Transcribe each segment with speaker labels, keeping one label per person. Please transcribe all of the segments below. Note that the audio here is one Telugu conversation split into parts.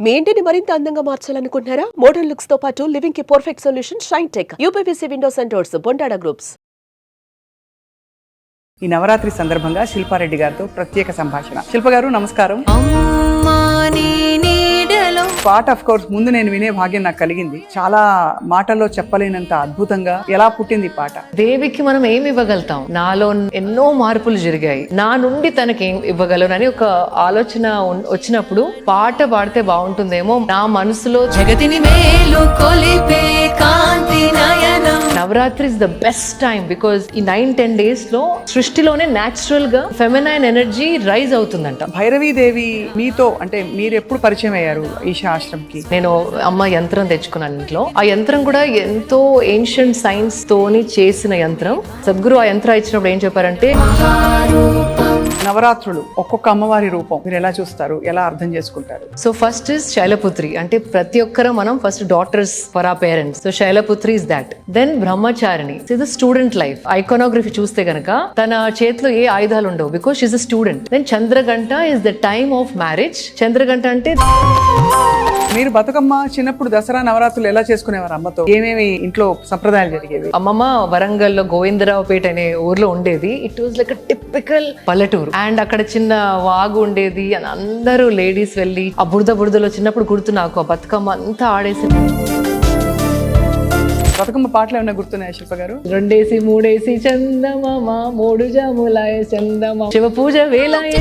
Speaker 1: మీ ఇంటిని మరింత అందంగా మార్చాలనుకుంటున్నారా? మోడర్న్ లుక్స్ తో పాటు లివింగ్ కి perfect solution shine tech UPVC Windows and doors Bondada groups.
Speaker 2: ఈ నవరాత్రి సందర్భంగా శిల్పారెడ్డి గారితో ప్రత్యేక సంభాషణ. శిల్ప గారు నమస్కారం. పాట ఆఫ్ కోర్స్ ముందు నేను వినే భాగ్యం నాకు కలిగింది. చాలా మాటల్లో చెప్పలేనంత అద్భుతంగా ఎలా పుట్టింది పాట?
Speaker 3: దేవికి మనం ఏం ఇవ్వగలుగుతాం? నాలో ఎన్నో మార్పులు జరిగాయి, నా నుండి తనకి ఏం ఇవ్వగలను అని ఒక ఆలోచన వచ్చినప్పుడు పాట పాడితే బాగుంటుందేమో. నా మనసులో
Speaker 4: జగతిని మేలు కొలిపే కాంతి నయనం.
Speaker 3: Navratri is the best time because ఈ 9-10 days లో సృష్టిలోనే న్యాచురల్ గా ఫెమినైన్ ఎనర్జీ రైజ్ అవుతుందంట.
Speaker 2: భైరవీదేవి మీతో అంటే మీరు ఎప్పుడు పరిచయం అయ్యారు ఈశా ఆశ్రమ్కి?
Speaker 3: నేను అమ్మ యంత్రం తెచ్చుకున్నాను ఇంట్లో. ఆ యంత్రం కూడా ఎంతో ఏన్షియంట్ సైన్స్ తోని చేసిన యంత్రం. సద్గురు ఆ యంత్రం ఇచ్చినప్పుడు ఏం చెప్పారంటే,
Speaker 2: నవరాత్రులు ఒక్కొక్క అమ్మవారి రూపం మీరు ఎలా చూస్తారు, ఎలా అర్థం చేసుకుంటారు?
Speaker 3: సో ఫస్ట్ ఇస్ శైలపుత్రి, అంటే ప్రతి ఒక్కరు మనం ఫస్ట్ డాటర్స్ ఫర్ ఆ parents. So Shailaputri is that. Then Brahmacharini is the student life. Iconography చూస్తే గనక తన చేతిలో ఏ ఆయుధాలు ఉండవు because she's a student. Then Chandraghanta is the time of marriage. Chandraghanta అంటే
Speaker 2: మీరు బతుకమ్మ చిన్నప్పుడు దసరా నవరాత్రులు ఎలా చేసుకునేవారు అమ్మతో? ఏమేమి ఇంట్లో సంప్రదాయాలు జరిగేవి?
Speaker 3: అమ్మమ్మ వరంగల్లో గోవిందరావుపేట అనే ఊర్లో ఉండేది. ఇట్ వాజ్ లైక్ టిపికల్ పల్లెటూరు. అండ్ అక్కడ చిన్న వాగు ఉండేది. అందరూ లేడీస్ వెళ్ళి ఆ బురదలో చిన్నప్పుడు గుర్తు నాకు ఆ బతుకమ్మ అంతా ఆడేసి.
Speaker 2: బతుకమ్మ పాటలు ఏమైనా గుర్తున్నాయా శిల్ప గారు?
Speaker 3: 2 3 చందమామ 3 జాములాయ చందమామ శివ పూజ వేలాయ.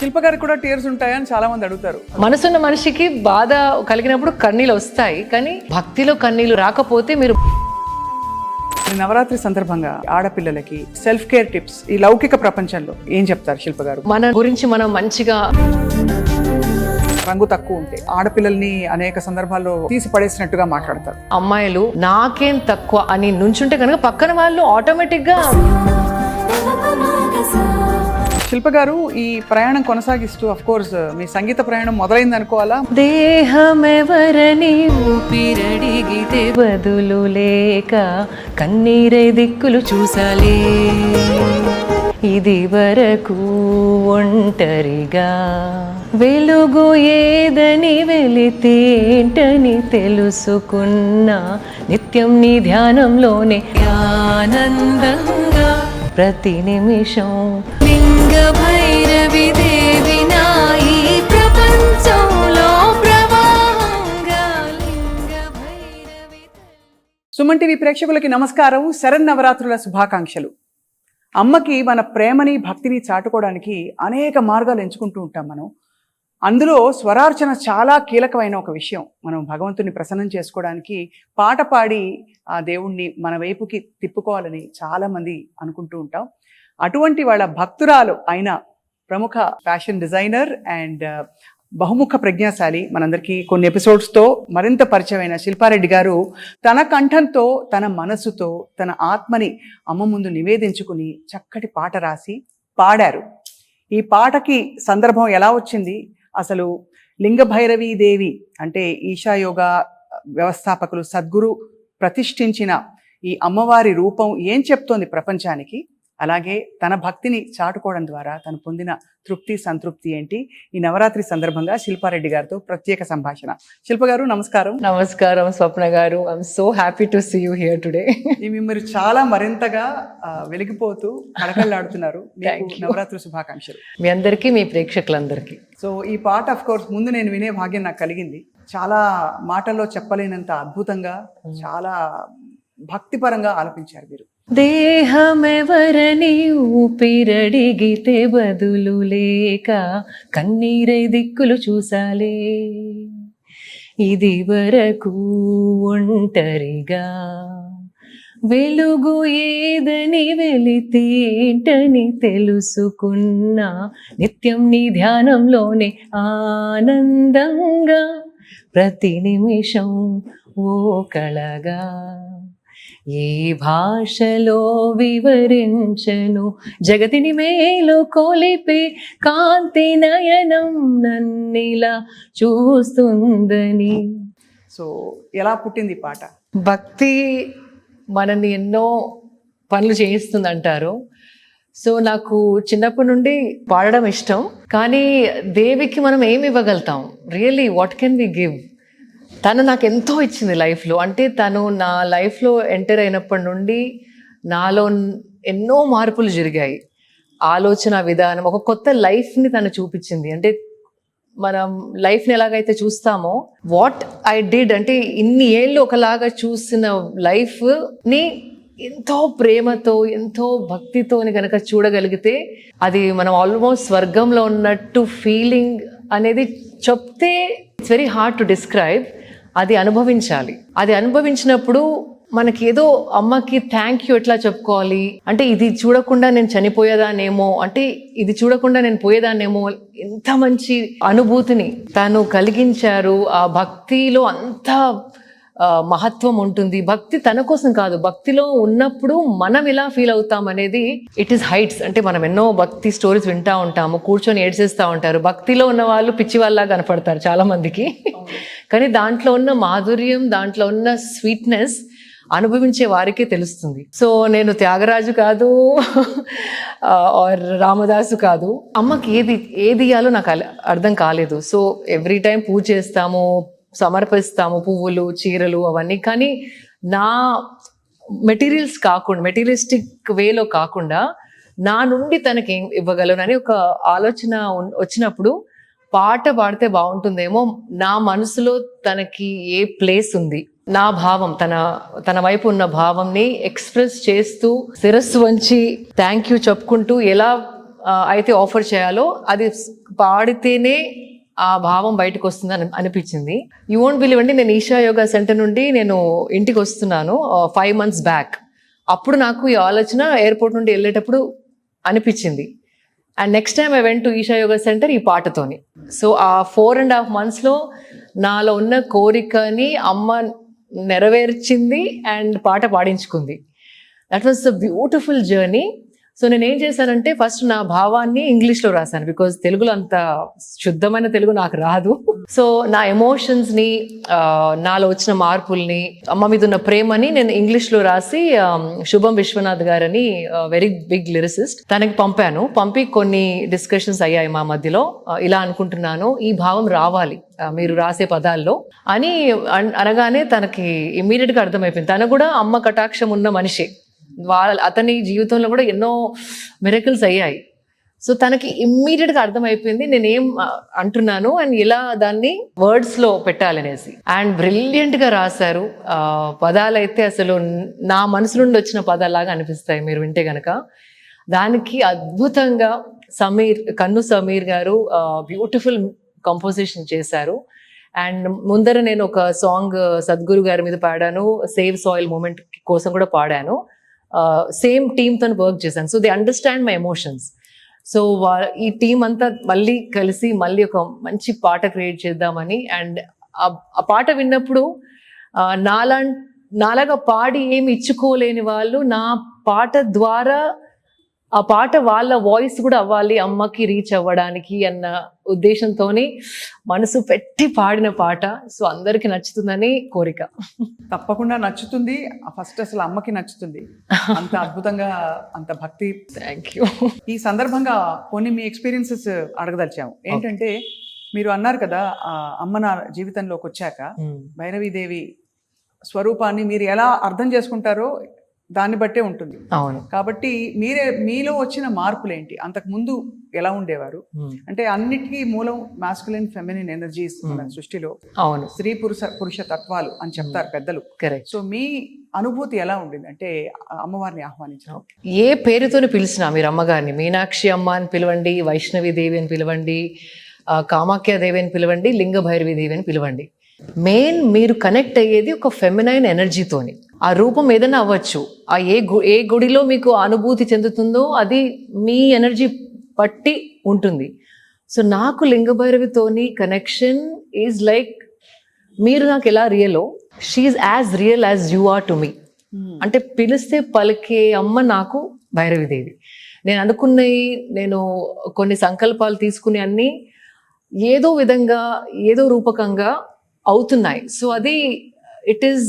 Speaker 2: శిల్ప గారికి కూడా టీయర్స్ ఉంటాయని చాలా మంది అడుగుతారు.
Speaker 3: మనసున్న మనిషికి బాధ కలిగినప్పుడు కన్నీళ్ళు వస్తాయి, కానీ భక్తిలో కన్నీళ్ళు రాకపోతే మీరు.
Speaker 2: నవరాత్రి సందర్భంగా ఆడపిల్లలకి సెల్ఫ్ కేర్ టిప్స్ ఈ లౌకిక ప్రపంచంలో ఏం చెప్తారు శిల్ప గారు?
Speaker 3: మన గురించి మనం మంచిగా.
Speaker 2: రంగు తక్కువ ఉంటే ఆడపిల్లల్ని అనేక సందర్భాల్లో తీసి పడేసినట్టుగా మాట్లాడతారు.
Speaker 3: అమ్మాయిలు నాకేం తక్కువ అని నుంచుంటే కనుక పక్కన వాళ్ళు ఆటోమేటిక్ గా.
Speaker 2: శిల్ప గారు ఈ ప్రయాణం కొనసాగిస్తూ అఫ్ కోర్స్ మీ సంగీత ప్రయాణం మొదలైంది అనుకోవాలా?
Speaker 3: దేహమెవరని ఊపిరడిగితే బదులు లేక కన్నీరే దిక్కులు చూసాలే. ఇది వరకు ఒంటరిగా వెలుగు ఏదని వెలితేంటని తెలుసుకున్నా నిత్యం నీ ధ్యానంలోనే ఆనందంగా ప్రతి నిమిషం.
Speaker 4: లింగ భైరవి దేవి నా ఈ ప్రపంచంలో ప్రవాహంగా. లింగ భైరవి.
Speaker 2: సుమన్ టీవీ ప్రేక్షకులకి నమస్కారం. శరన్నవరాత్రుల శుభాకాంక్షలు. అమ్మకి మన ప్రేమని భక్తిని చాటుకోవడానికి అనేక మార్గాలు ఎంచుకుంటూ ఉంటాం మనం. అందులో స్వరార్చన చాలా కీలకమైన ఒక విషయం. మనం భగవంతుని ప్రసన్నం చేసుకోవడానికి పాట పాడి ఆ దేవుణ్ణి మన వైపుకి తిప్పుకోవాలని చాలామంది అనుకుంటూ ఉంటాం. అటువంటి వాళ్ళ భక్తురాలు అయిన ప్రముఖ ఫ్యాషన్ డిజైనర్ అండ్ బహుముఖ ప్రజ్ఞాశాలి, మనందరికీ కొన్ని ఎపిసోడ్స్తో మరింత పరిచయమైన శిల్పారెడ్డి గారు తన కంఠంతో, తన మనసుతో, తన ఆత్మని అమ్మ ముందు నివేదించుకుని చక్కటి పాట రాసి పాడారు. ఈ పాటకి సందర్భం ఎలా వచ్చింది? అసలు లింగ భైరవీ దేవి అంటే ఈశా యోగా వ్యవస్థాపకులు సద్గురు ప్రతిష్ఠించిన ఈ అమ్మవారి రూపం ఏం చెప్తోంది ప్రపంచానికి, అలాగే తన భక్తిని చాటుకోవడం ద్వారా తను పొందిన తృప్తి సంతృప్తి ఏంటి? ఈ నవరాత్రి సందర్భంగా శిల్పారెడ్డి గారితో ప్రత్యేక సంభాషణ. శిల్ప గారు నమస్కారం.
Speaker 3: నమస్కారం Swapna garu. I'm so happy to see you here today.
Speaker 2: మీరు చాలా మరింతగా వెలిగిపోతూ కళకళలాడుతున్నారు. నవరాత్రి శుభాకాంక్షలు
Speaker 3: మీ అందరికీ, మీ ప్రేక్షకులందరికీ.
Speaker 2: సో ఈ పాట ఆఫ్ కోర్స్ ముందు నేను వినే భాగ్యం నాకు కలిగింది. చాలా మాటల్లో చెప్పలేనంత అద్భుతంగా, చాలా భక్తిపరంగా ఆలపించారు మీరు.
Speaker 3: దేహమెవరని ఊపిరడిగితే బదులు లేక కన్నీరై దిక్కులు చూసాలే. ఇది వరకు ఒంటరిగా వెలుగు ఏదని వెలితేంటని తెలుసుకున్నా నిత్యం నీ ధ్యానంలోనే ఆనందంగా ప్రతి నిమిషం ఓ కళగా. ఏ భాషలో వివరించను జగతిని మేలు కొలిపే కాంతి నయనం నన్నిలా చూస్తుందని.
Speaker 2: సో ఎలా పుట్టింది పాట?
Speaker 3: భక్తి మనల్ని ఎన్నో పనులు చేయిస్తుంది అంటారు. సో నాకు చిన్నప్పటి నుండి పాడడం ఇష్టం, కానీ దేవికి మనం ఏమి ఇవ్వగలుగుతాం? Really what can we give? తను నాకు ఎంతో ఇచ్చింది లైఫ్లో. అంటే తను నా లైఫ్లో ఎంటర్ అయినప్పటి నుండి నాలో ఎన్నో మార్పులు జరిగాయి. ఆలోచన విధానం, ఒక కొత్త లైఫ్ని తను చూపించింది. అంటే మనం లైఫ్ని ఎలాగైతే చూస్తామో, వాట్ ఐ డిడ్ అంటే ఇన్ని ఏళ్ళు ఒకలాగా చూసిన లైఫ్ని ఎంతో ప్రేమతో, ఎంతో భక్తితోని కనుక చూడగలిగితే అది మనం ఆల్మోస్ట్ స్వర్గంలో ఉన్నట్టు ఫీలింగ్ అనేది చెప్తే it's very hard to describe. అది అనుభవించాలి. అది అనుభవించినప్పుడు మనకి ఏదో అమ్మకి థ్యాంక్ యూ ఎట్లా చెప్పుకోవాలి అంటే, ఇది చూడకుండా నేను చనిపోయేదాన్నేమో, అంటే ఇది చూడకుండా నేను పోయేదాన్నేమో, ఎంత మంచి అనుభూతిని తను కలిగించారు. ఆ భక్తిలో అంత మహత్వం ఉంటుంది. భక్తి తన కోసం కాదు, భక్తిలో ఉన్నప్పుడు మనం ఎలా ఫీల్ అవుతాం అనేది ఇట్ ఈస్ హైట్స్. అంటే మనం ఎన్నో భక్తి స్టోరీస్ వింటా ఉంటాము, కూర్చొని ఏడ్చేస్తూ ఉంటారు. భక్తిలో ఉన్న వాళ్ళు పిచ్చి వాళ్ళ కనపడతారు చాలా మందికి, కానీ దాంట్లో ఉన్న మాధుర్యం, దాంట్లో ఉన్న స్వీట్నెస్ అనుభవించే వారికే తెలుస్తుంది. సో నేను త్యాగరాజు కాదు ఆర్ రామదాసు కాదు. అమ్మకి ఏది ఇయ్యాలో నాకు అర్థం కాలేదు. సో ఎవ్రీ టైం పూజ చేస్తాము, సమర్పిస్తాము, పువ్వులు, చీరలు అవన్నీ. కానీ నా మెటీరియల్స్ కాకుండా, మెటీరియలిస్టిక్ వేలో కాకుండా నా నుండి తనకి ఏం ఇవ్వగలను అని ఒక ఆలోచన వచ్చినప్పుడు పాట పాడితే బాగుంటుందేమో. నా మనసులో తనకి ఏ ప్లేస్ ఉంది, నా భావం, తన వైపు ఉన్న భావంని ఎక్స్ప్రెస్ చేస్తూ శిరస్సు వంచి థ్యాంక్ యూ చెప్పుకుంటూ ఎలా అయితే ఆఫర్ చేయాలో అది పాడితేనే ఆ భావం బయటకు వస్తుంది అనిపించింది. యూ వోంట్ బిలీవ్ అండి, నేను ఈషా యోగా సెంటర్ నుండి నేను ఇంటికి వస్తున్నాను 5 months బ్యాక్. అప్పుడు నాకు ఈ ఆలోచన ఎయిర్పోర్ట్ నుండి వెళ్ళేటప్పుడు అనిపించింది. And next time I went to Isha yoga center ఈ పాటతోని. సో ఆ 4.5 monthsలో నాలో ఉన్న కోరికని అమ్మ నెరవేర్చింది అండ్ పాట పాడించుకుంది. That was a beautiful journey. So నేను ఏం చేశానంటే, ఫస్ట్ నా భావాన్ని ఇంగ్లీష్లో రాశాను, బికాజ్ తెలుగులో అంత శుద్ధమైన తెలుగు నాకు రాదు. సో నా ఎమోషన్స్ని, నాలో వచ్చిన మార్పుల్ని, అమ్మ మీద ఉన్న ప్రేమని నేను ఇంగ్లీష్లో రాసి శుభం విశ్వనాథ్ గారని వెరీ బిగ్ లిరిసిస్ట్, తనకి పంపాను. పంపి కొన్ని డిస్కషన్స్ అయ్యాయి మా మధ్యలో. ఇలా అనుకుంటున్నాను, ఈ భావం రావాలి మీరు రాసే పదాల్లో అని అనగానే తనకి ఇమ్మీడియట్గా అర్థమైపోయింది. తను కూడా అమ్మ కటాక్షం ఉన్న మనిషి, అతని జీవితంలో కూడా ఎన్నో మిరకిల్స్ అయ్యాయి. సో తనకి ఇమ్మీడియట్గా అర్థమైపోయింది నేనేం అంటున్నాను అండ్ ఇలా దాన్ని వర్డ్స్లో పెట్టాలనేసి. అండ్ బ్రిలియంట్గా రాశారు. పదాలైతే అసలు నా మనసు నుండి వచ్చిన పదాలాగా అనిపిస్తాయి మీరు వింటే కనుక. దానికి అద్భుతంగా కన్ను సమీర్ గారు బ్యూటిఫుల్ కంపోజిషన్ చేశారు. అండ్ ముందర నేను ఒక సాంగ్ సద్గురు గారి మీద పాడాను, సేవ్ సాయిల్ మూమెంట్ కోసం కూడా పాడాను. సేమ్ టీమ్తో వర్క్ చేశాను. So they understand my emotions. So ఈ టీం అంతా మళ్ళీ కలిసి మళ్ళీ ఒక మంచి పాట క్రియేట్ చేద్దామని. అండ్ ఆ పాట విన్నప్పుడు నాలాగా పాడి ఏమి ఇచ్చుకోలేని వాళ్ళు నా పాట ద్వారా ఆ పాట వాళ్ళ వాయిస్ కూడా అవ్వాలి, అమ్మకి రీచ్ అవ్వడానికి అన్న ఉద్దేశంతోని మనసు పెట్టి పాడిన పాట. సో అందరికి నచ్చుతుందని కోరిక.
Speaker 2: తప్పకుండా నచ్చుతుంది. ఫస్ట్ అసలు అమ్మకి నచ్చుతుంది, అంత అద్భుతంగా, అంత భక్తి.
Speaker 3: Thank you.
Speaker 2: ఈ సందర్భంగా కొన్ని మీ ఎక్స్పీరియన్సెస్ అడగదలిచాము. ఏంటంటే మీరు అన్నారు కదా, అమ్మ నా జీవితంలోకి వచ్చాక భైరవీదేవి స్వరూపాన్ని మీరు ఎలా అర్థం చేసుకుంటారో దాన్ని బట్టే ఉంటుంది.
Speaker 3: అవును.
Speaker 2: కాబట్టి మీలో వచ్చిన మార్పులు ఏంటి? అంతకు ముందు ఎలా ఉండేవారు? అంటే అన్నిటికీ మూలం మాస్కులిన్ ఫెమినిన్ ఎనర్జీస్ మన సృష్టిలో.
Speaker 3: అవును.
Speaker 2: స్త్రీ పురుష తత్వాలు అని చెప్తారు పెద్దలు.
Speaker 3: కరెక్ట్.
Speaker 2: సో మీ అనుభూతి ఎలా ఉండింది అంటే అమ్మవారిని ఆహ్వానించడం?
Speaker 3: ఏ పేరుతోని పిలిచినా మీరు అమ్మగారిని మీనాక్షి అమ్మ అని పిలవండి, వైష్ణవి దేవి అని పిలవండి, కామాఖ్య దేవి అని పిలవండి, లింగ భైరవి దేవి అని పిలవండి. మెయిన్ మీరు కనెక్ట్ అయ్యేది ఒక ఫెమినైన్ ఎనర్జీతోని. ఆ రూపం ఏదైనా అవ్వచ్చు, ఆ ఏ గుడిలో మీకు అనుభూతి చెందుతుందో అది మీ ఎనర్జీ పట్టి ఉంటుంది. సో నాకు లింగభైరవితోని కనెక్షన్ ఈజ్ లైక్, మీరు నాకు ఎలా రియలో she as real as you are to me. అంటే పిలిస్తే పలికే అమ్మ నాకు భైరవిదేవి. నేను అనుకున్నవి, నేను కొన్ని సంకల్పాలు తీసుకునే అన్నీ ఏదో విధంగా ఏదో రూపకంగా అవుతున్నాయి. సో అది ఇట్ ఈస్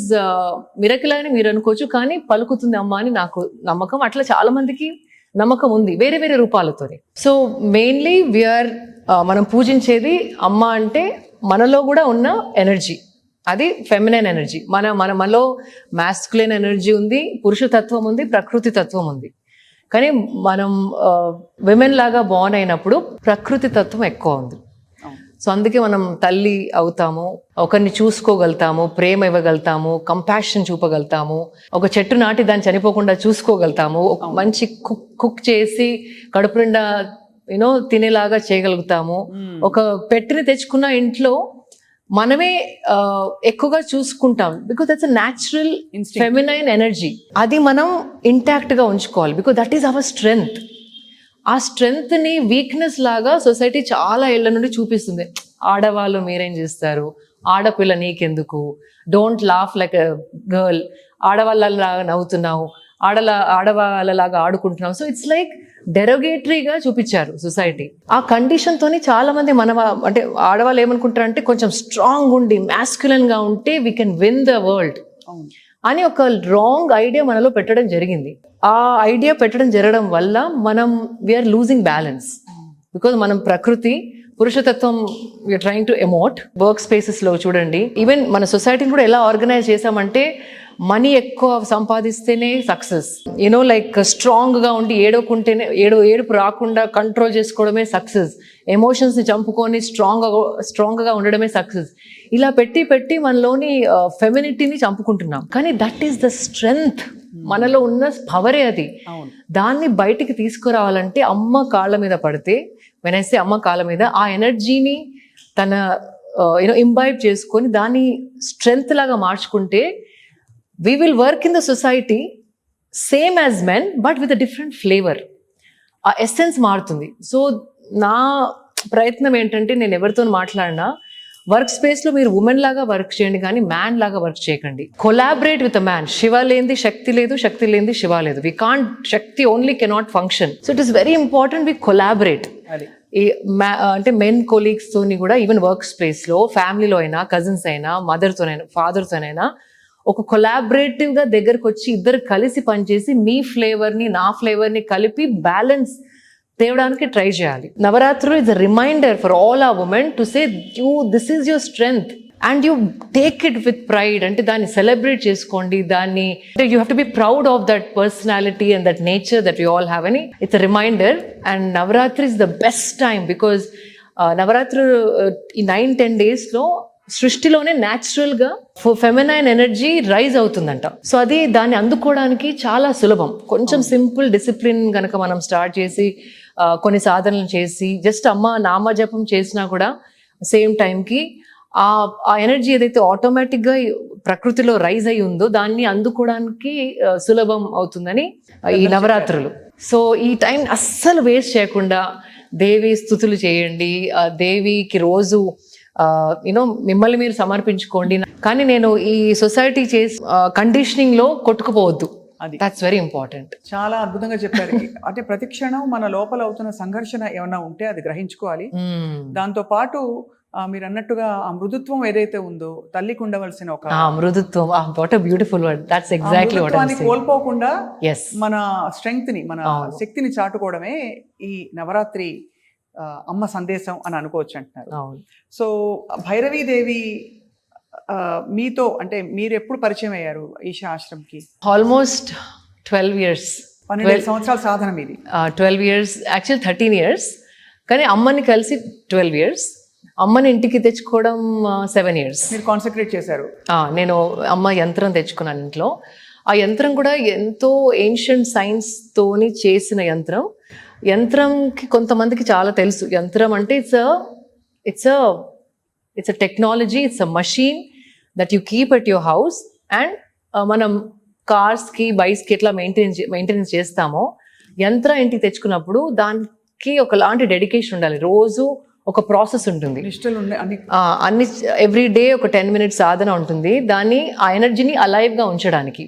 Speaker 3: మిరకిల్ అని మీరు అనుకోవచ్చు, కానీ పలుకుతుంది అమ్మ అని నాకు నమ్మకం. అట్లా చాలా మందికి నమ్మకం ఉంది వేరే వేరే రూపాలతోనే. సో మెయిన్లీ వీఆర్ మనం పూజించేది అమ్మ అంటే మనలో కూడా ఉన్న ఎనర్జీ, అది ఫెమినైన్ ఎనర్జీ. మనలో మాస్కులైన్ ఎనర్జీ ఉంది, పురుష తత్వం ఉంది, ప్రకృతి తత్వం ఉంది. కానీ మనం విమెన్ లాగా బార్న్ అయినప్పుడు ప్రకృతి తత్వం ఎక్కువ ఉంది. సో అందుకే మనం తల్లి అవుతాము, ఒకరిని చూసుకోగలుగుతాము, ప్రేమ ఇవ్వగలుగుతాము, కంపాషన్ చూపగలుగుతాము, ఒక చెట్టు నాటి దాన్ని చనిపోకుండా చూసుకోగలుగుతాము, మంచి కుక్ చేసి కడుపు నిండా తినేలాగా చేయగలుగుతాము. ఒక పెట్టిని తెచ్చుకున్న ఇంట్లో మనమే ఎక్కువగా చూసుకుంటాం, because that's a natural feminine energy. అది మనం ఇంటాక్ట్ గా ఉంచుకోవాలి, because that is our strength. ఆ స్ట్రెంగ్త్ ని వీక్నెస్ లాగా సొసైటీ చాలా ఏళ్ల నుండి చూపిస్తుంది. ఆడవాళ్ళు మీరేం చేస్తారు, ఆడపిల్ల నీకెందుకు, don't laugh like a girl, ఆడవాళ్ళలాగా నవ్వుతున్నావు, ఆడవాళ్ళలాగా ఆడుకుంటున్నావు. సో ఇట్స్ లైక్ డెరోగేటరీగా చూపించారు సొసైటీ. ఆ కండిషన్ తోని చాలా మంది అంటే ఆడవాళ్ళు ఏమనుకుంటారంటే కొంచెం స్ట్రాంగ్ ఉండి మ్యాస్క్యులన్ గా ఉంటే we can win the world అని ఒక రాంగ్ ఐడియా మనలో పెట్టడం జరిగింది. ఆ ఐడియా పెట్టడం జరగడం వల్ల వీఆర్ లూజింగ్ బ్యాలెన్స్. బికాజ్ మనం ప్రకృతి పురుషతత్వం we're trying to emote. Work spaces లో చూడండి, ఈవెన్ మన సొసైటీని కూడా ఎలా ఆర్గనైజ్ చేసామంటే మనీ ఎక్కువ సంపాదిస్తేనే సక్సెస్, లైక్ స్ట్రాంగ్ గా ఉండి ఏడోకుంటేనే ఏడుపు రాకుండా కంట్రోల్ చేసుకోవడమే సక్సెస్, ఎమోషన్స్ ని చంపుకొని స్ట్రాంగ్ గా ఉండడమే సక్సెస్. ఇలా పెట్టి మనలోని ఫెమినిటీని చంపుకుంటున్నాం. కానీ దట్ ఈస్ ద స్ట్రెంగ్త్, మనలో ఉన్న పవరే అది. దాన్ని బయటికి తీసుకురావాలంటే అమ్మ కాళ్ళ మీద పడితే, వెనైతే అమ్మ కాళ్ళ మీద ఆ ఎనర్జీని తన ఇంబైబ్ చేసుకొని దాన్ని స్ట్రెంగ్త్ లాగా మార్చుకుంటే we will work in the society same as men but with a different flavor. ఆ ఎసెన్స్ మారుతుంది. సో నా ప్రయత్నం ఏంటంటే, నేను ఎవరితో మాట్లాడినా వర్క్ స్పేస్ లో మీరు ఉమెన్ లాగా వర్క్ చేయండి, కానీ మ్యాన్ లాగా వర్క్ చేయకండి. Collaborate with a man. Shiva లేనిది శక్తి లేదు, శక్తి లేనిది శివ లేదు. We can't, Shakti only cannot function. So it is very important we collaborate. అంటే మెన్ కొలీగ్స్ తోని కూడా, ఈవెన్ వర్క్ స్పేస్ లో, ఫ్యామిలీలో అయినా, కజిన్స్ అయినా, మదర్తోనైనా, ఫాదర్తోనైనా ఒక కొలాబరేటివ్ గా దగ్గరకు వచ్చి ఇద్దరు కలిసి పనిచేసి మీ ఫ్లేవర్ ని నా ఫ్లేవర్ ని కలిపి బ్యాలెన్స్ తేవడానికి ట్రై చేయాలి. నవరాత్రులు is a reminder for all our women to say this is your strength and you take it with pride. అంటే దాన్ని సెలబ్రేట్ చేసుకోండి, దాన్ని you have to be proud of that personality and that nature that you all have అని. It's a reminder. And Navratri is the best time, because Navratri ఈ 9-10 days లో సృష్టిలోనే న్యాచురల్ గా ఫెమినైన్ ఎనర్జీ రైజ్ అవుతుందంట. సో అది దాన్ని అందుకోవడానికి చాలా సులభం. కొంచెం సింపుల్ డిసిప్లిన్ కనుక మనం స్టార్ట్ చేసి కొన్ని సాధనలు చేసి జస్ట్ అమ్మ నామజపం చేసినా కూడా సేమ్ టైంకి ఆ ఎనర్జీ ఏదైతే ఆటోమేటిక్ గా ప్రకృతిలో రైజ్ అయి ఉందో దాన్ని అందుకోవడానికి సులభం అవుతుందని ఈ నవరాత్రులు. సో ఈ టైం అస్సలు వేస్ట్ చేయకుండా దేవి స్తుతులు చేయండి, దేవికి రోజు మిమ్మల్ని మీరు సమర్పించుకోండి. కానీ నేను ఈ సొసైటీ చేసి కండిషనింగ్ లో కొట్టుకుపోవద్దు. That's very important.
Speaker 2: చాలా అద్భుతంగా చెప్పారు. అంటే ప్రతి క్షణం మన లోపల అవుతున్న సంఘర్షణ ఏమన్నా ఉంటే అది గ్రహించుకోవాలి. దాంతో పాటు మీరు అన్నట్టుగా ఆ మృదుత్వం ఏదైతే ఉందో, తల్లికి ఉండవలసిన ఒక
Speaker 3: మృదుత్వం, what a beautiful word. That's exactly what I am saying.
Speaker 2: కోల్పోకుండా మన స్ట్రెంగ్త్ ని, మన శక్తిని చాటుకోవడమే ఈ నవరాత్రి అమ్మ సందేశం అని అనుకోవచ్చు అంటున్నారు. సో భైరవీదేవి మీతో, అంటే మీరు ఎప్పుడు పరిచయం అయ్యారు ఈషా ఆశ్రమ్కి?
Speaker 3: Almost 12 years.
Speaker 2: 12 సంవత్సరాల సాధన మీది.
Speaker 3: 12 years, యాక్చువల్ 13 years. కానీ అమ్మని కలిసి 12 years. అమ్మని ఇంటికి తెచ్చుకోవడం 7 years.
Speaker 2: మీరు కాన్సన్ట్రేట్ చేశారు.
Speaker 3: నేను అమ్మ యంత్రం తెచ్చుకున్నాను ఇంట్లో. ఆ యంత్రం కూడా ఎంతో ఏన్షియంట్ సైన్స్ తోని చేసిన యంత్రం. యంత్రంకి కొంతమందికి చాలా తెలుసు. యంత్రం అంటే it's a technology, it's a machine that you keep at your house. And మనం కార్స్కి, బైక్స్కి ఎట్లా మెయింటెనెన్స్ చేస్తామో, యంత్రం ఇంటికి తెచ్చుకున్నప్పుడు దానికి ఒకలాంటి డెడికేషన్ ఉండాలి. రోజు ఒక ప్రాసెస్ ఉంటుంది, అన్ని ఎవ్రీ డే ఒక 10 minutes సాధన ఉంటుంది, దాన్ని ఆ ఎనర్జీని అలైవ్ గా ఉంచడానికి.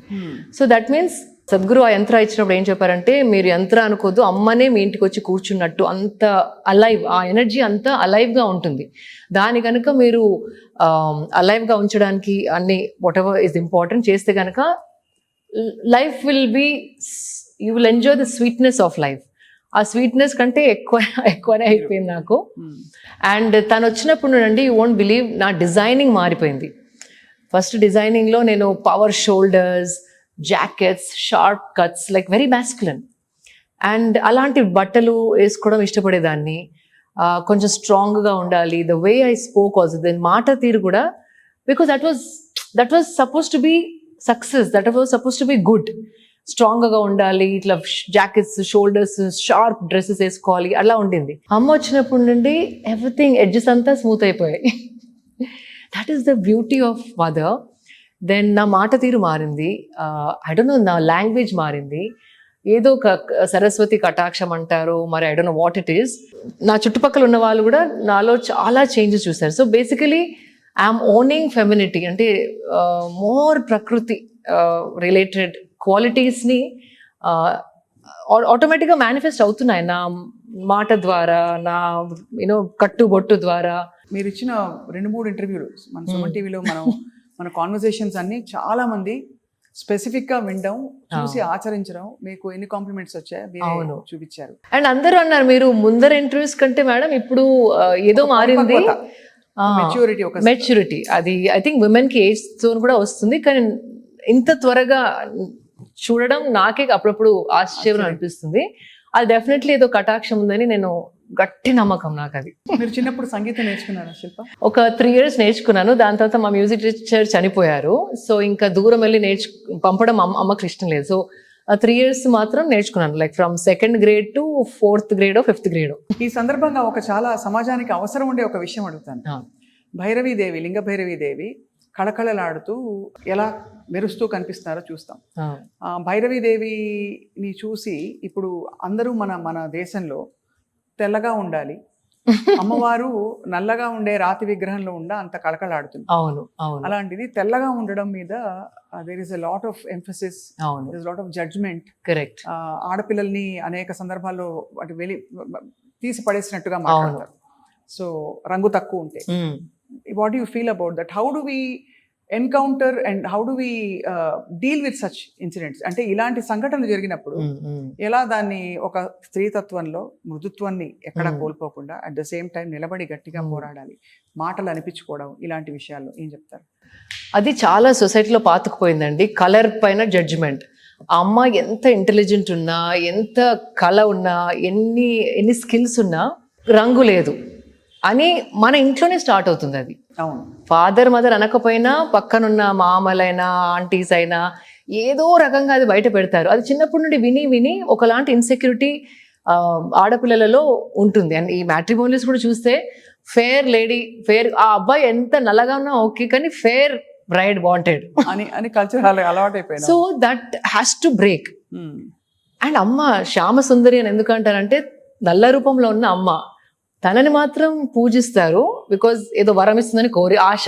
Speaker 3: సో దట్ మీన్స్ సద్గురు ఆ యంత్రం ఇచ్చినప్పుడు ఏం చెప్పారంటే, మీరు యంత్రం అనుకోద్దు, అమ్మనే మీ ఇంటికి వచ్చి కూర్చున్నట్టు, అంత అలైవ్, ఆ ఎనర్జీ అంతా అలైవ్ గా ఉంటుంది. దాని కనుక మీరు అలైవ్ గా ఉంచడానికి అన్ని వాట్ ఎవర్ ఇస్ ఇంపార్టెంట్ చేస్తే కనుక life will be you will enjoy the sweetness of life. ఆ స్వీట్నెస్ కంటే ఎక్కువనే అయిపోయింది నాకు. అండ్ తను వచ్చినప్పుడు నుండి యూ వోంట్ బిలీవ్ నా డిజైనింగ్ మారిపోయింది. ఫస్ట్ డిజైనింగ్లో నేను power shoulders, jackets, sharp cuts, like very masculine. And అలాంటి బట్టలు వేసుకోవడం ఇష్టపడేదాన్ని. కొంచెం స్ట్రాంగ్గా ఉండాలి. The way I spoke also, then మాట తీరు కూడా, because that was suppose to be success, that was suppose to be good. స్ట్రాంగ్గా ఉండాలి, ఇట్లా జాకెట్స్, షోల్డర్స్, షార్ప్ డ్రెస్సెస్ వేసుకోవాలి, అలా ఉండింది. అమ్మ వచ్చినప్పటి నుండి ఎవ్రీథింగ్ ఎడ్జెస్ అంతా స్మూత్ అయిపోయాయి. That is the beauty of mother. Then నా మాట తీరు మారింది. ఐ డోంట్ నో, నా లాంగ్వేజ్ మారింది. ఏదో ఒక సరస్వతి కటాక్షం అంటారు, మరి I don't know what it is. నా చుట్టుపక్కల ఉన్న వాళ్ళు కూడా నాలో చాలా చేంజెస్ చూశారు. So basically I'm owning femininity, అంటే మోర్ ప్రకృతి రిలేటెడ్ క్వాలిటీస్ని ఆటోమేటిక్గా మేనిఫెస్ట్ అవుతున్నాయి నా మాట ద్వారా, నా కట్టుబొట్టు ద్వారా.
Speaker 2: మీరు ఇచ్చిన 2-3 ఇంటర్వ్యూలు మన సుమన్ టీవీలో మన కాన్వర్సేషన్స్ అన్ని చాలా మంది స్పెసిఫిక్ గా వినడం, చూసి ఆచరించడం, మీకు ఎన్ని కాంప్లిమెంట్స్ వచ్చాయో చూపించారు.
Speaker 3: అండ్ అందరూ అన్నారు, మీరు ముందర ఇంటర్వ్యూస్ కంటే మేడం ఇప్పుడు ఏదో మారింది, మెచ్యూరిటీ. అది ఐ థింక్ విమెన్ కి ఏజ్ తో కూడా వస్తుంది, కానీ ఇంత త్వరగా చూడడం నాకే అప్పుడప్పుడు ఆశ్చర్యం అనిపిస్తుంది. అది డెఫినెట్లీ ఏదో కటాక్షం ఉందని నేను గట్టి నమ్మకం నాకు అది.
Speaker 2: మీరు చిన్నప్పుడు సంగీతం నేర్చుకున్నారా శిల్ప?
Speaker 3: ఒక 3 years నేర్చుకున్నాను. దాని తర్వాత మా మ్యూజిక్ టీచర్ చనిపోయారు. సో ఇంకా దూరం వెళ్ళి పంపడం అమ్మకి ఇష్టం లేదు. సో 3 years మాత్రం నేర్చుకున్నాను, like from 2nd grade to 4th grade or 5th grade.
Speaker 2: ఈ సందర్భంగా ఒక చాలా సమాజానికి అవసరం ఉండే ఒక విషయం అడుగుతాను. భైరవీదేవి, లింగ భైరవీదేవి కళకళలాడుతూ ఎలా మెరుస్తూ కనిపిస్తున్నారో చూస్తాం. భైరవీదేవిని చూసి ఇప్పుడు అందరూ మన దేశంలో తెల్లగా ఉండాలి, అమ్మవారు నల్లగా ఉండే రాతి విగ్రహంలో అంత కళకళలాడుతుంది.
Speaker 3: అవును అవును.
Speaker 2: అలాంటిది తెల్లగా ఉండడం మీద there is a lot of emphasis, there is lot of judgement.
Speaker 3: Correct.
Speaker 2: ఆడపిల్లల్ని అనేక సందర్భాల్లో తీసి పడేసినట్టుగా మాట్లాడతారు. సో రంగు తక్కువ ఉంటే. What do you feel about that? How do we encounter and how do we deal with such incidents? అంటే ఇలాంటి సంఘటనలు జరిగినప్పుడు ఎలా దాన్ని ఒక స్త్రీతత్వంలో మృదుత్వాన్ని ఎక్కడ కోల్పోకుండా అట్ ద సేమ్ టైం నిలబడి గట్టిగా పోరాడాలి, మాటలు అనిపించుకోవడం, ఇలాంటి విషయాల్లో ఏం చెప్తారు?
Speaker 3: అది చాలా సొసైటీలో పాతుకుపోయిందండి. కలర్ పైన జడ్జిమెంట్. ఆ అమ్మ ఎంత ఇంటెలిజెంట్ ఉన్నా, ఎంత కళ ఉన్నా, ఎన్ని స్కిల్స్ ఉన్నా రంగు లేదు అని మన ఇంట్లోనే స్టార్ట్ అవుతుంది అది.
Speaker 2: అవును.
Speaker 3: ఫాదర్ మదర్ అనకపోయినా పక్కనున్న మామలైనా ఆంటీస్ అయినా ఏదో రకంగా అది బయట పెడతారు. అది చిన్నప్పటి నుండి విని ఒకలాంటి ఇన్సెక్యూరిటీ ఆడపిల్లలలో ఉంటుంది. అండ్ ఈ మ్యాట్రిమోనియల్స్ కూడా చూస్తే ఫేర్ లేడీ, ఆ అబ్బాయి ఎంత నల్లగా ఉన్నా ఓకే, కానీ ఫేర్ బ్రైడ్ వాంటెడ్
Speaker 2: అని కల్చర్ అలవాటు అయిపోయింది.
Speaker 3: So that has to break. And అమ్మ శ్యామ సుందరి అని ఎందుకంటారంటే నల్ల రూపంలో ఉన్న అమ్మ, తనని మాత్రం పూజిస్తారు బికాజ్ ఏదో వరం ఇస్తుందని ఆశ.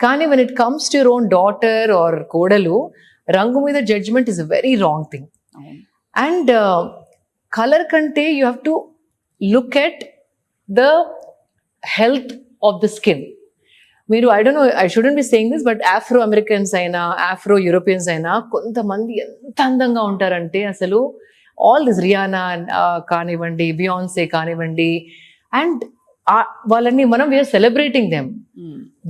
Speaker 3: కానీ when it comes to your own daughter or కోడలు, రంగు మీద judgement is a very wrong thing. And colour కంటే you have to look at the health of the skin. మీరు I don't know, I shouldn't be saying this, but Afro Americans అయినా ఆఫ్రో యూరోపియన్స్ అయినా కొంతమంది ఎంత అందంగా ఉంటారంటే అసలు ఆల్ దిస్ రియానా కానివ్వండి, బియాన్సే కానివ్వండి, అండ్ వాళ్ళని మనం we are celebrating them.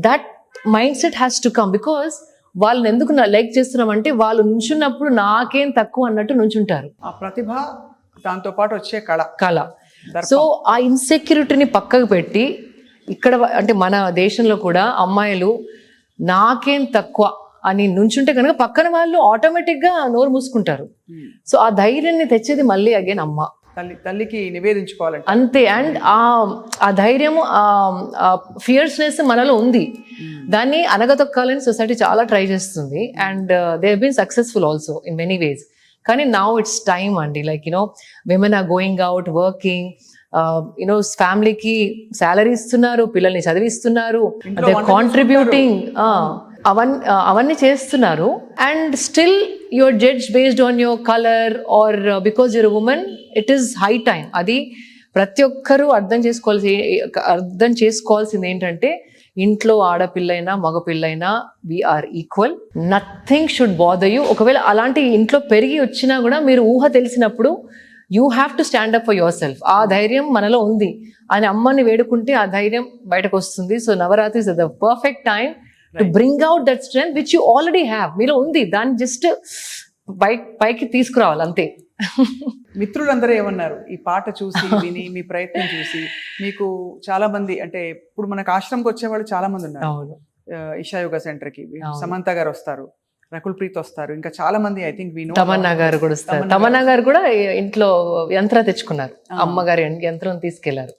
Speaker 3: That mindset has to come. Because వాళ్ళని ఎందుకు లైక్ చేస్తున్నామంటే వాళ్ళు నుంచున్నప్పుడు నాకేం తక్కువ అన్నట్టు నుంచుంటారు.
Speaker 2: ఆ ప్రతిభ, దాంతో పాటు వచ్చే కళ.
Speaker 3: సో ఆ ఇన్సెక్యూరిటీని పక్కకు పెట్టి ఇక్కడ అంటే మన దేశంలో కూడా అమ్మాయిలు నాకేం తక్కువ అని నుంచుంటే కనుక పక్కన వాళ్ళు ఆటోమేటిక్గా నోరు మూసుకుంటారు. సో ఆ ధైర్యాన్ని తెచ్చేది మళ్ళీ అగైన్ అమ్మ,
Speaker 2: తల్లికి నివేదించుకోవాలంటే అంతే.
Speaker 3: అండ్ ఆ ధైర్యము, ఫియర్స్నెస్ మనలో ఉంది. దాన్ని అనగతొక్కాలని సొసైటీ చాలా ట్రై చేస్తుంది. And they have been successful also in many ways. కానీ నౌ ఇట్స్ టైమ్ అండి, like women are going out working, ఫ్యామిలీకి శాలరీ ఇస్తున్నారు, పిల్లల్ని చదివిస్తున్నారు, కాంట్రిబ్యూటింగ్, అవన్నీ చేస్తున్నారు. And still your judge based on your colour or because your women. It is high time. అది ప్రతి ఒక్కరూ అర్థం చేసుకోవాల్సింది ఏంటంటే ఇంట్లో ఆడపిల్లైనా మగపిల్లైనా we're equal, nothing should bother you. ఒకవేళ అలాంటి ఇంట్లో పెరిగి వచ్చినా కూడా మీరు ఊహ తెలిసినప్పుడు you have to stand up for your self. ఆ ధైర్యం మనలో ఉంది అని అమ్మని వేడుకుంటే ఆ ధైర్యం బయటకు వస్తుంది. So Navratri is the perfect time to bring out that strength which you already have. మీలో ఉంది, దాన్ని జస్ట్ పైకి తీసుకురావాలి అంతే.
Speaker 2: మిత్రులందరూ ఏమన్నారు ఈ పాట చూసి విని మీ ప్రయత్నం చూసి? మీకు చాలా మంది అంటే ఇప్పుడు మనకు ఆశ్రమంకి వచ్చేవాళ్ళు చాలా మంది ఉన్నారు.
Speaker 3: అవును,
Speaker 2: ఇషా యోగా సెంటర్ కి సమంత గారు వస్తారు, రకుల్ ప్రీత్ వస్తారు, ఇంకా చాలా మంది ఐ థింక్
Speaker 3: తమన్నా గారు కూడా వస్తారు. తమన్నా గారు కూడా ఇంట్లో యంత్రం తెచ్చుకున్నారు, అమ్మగారి యంత్రం తీసుకెళ్లారు.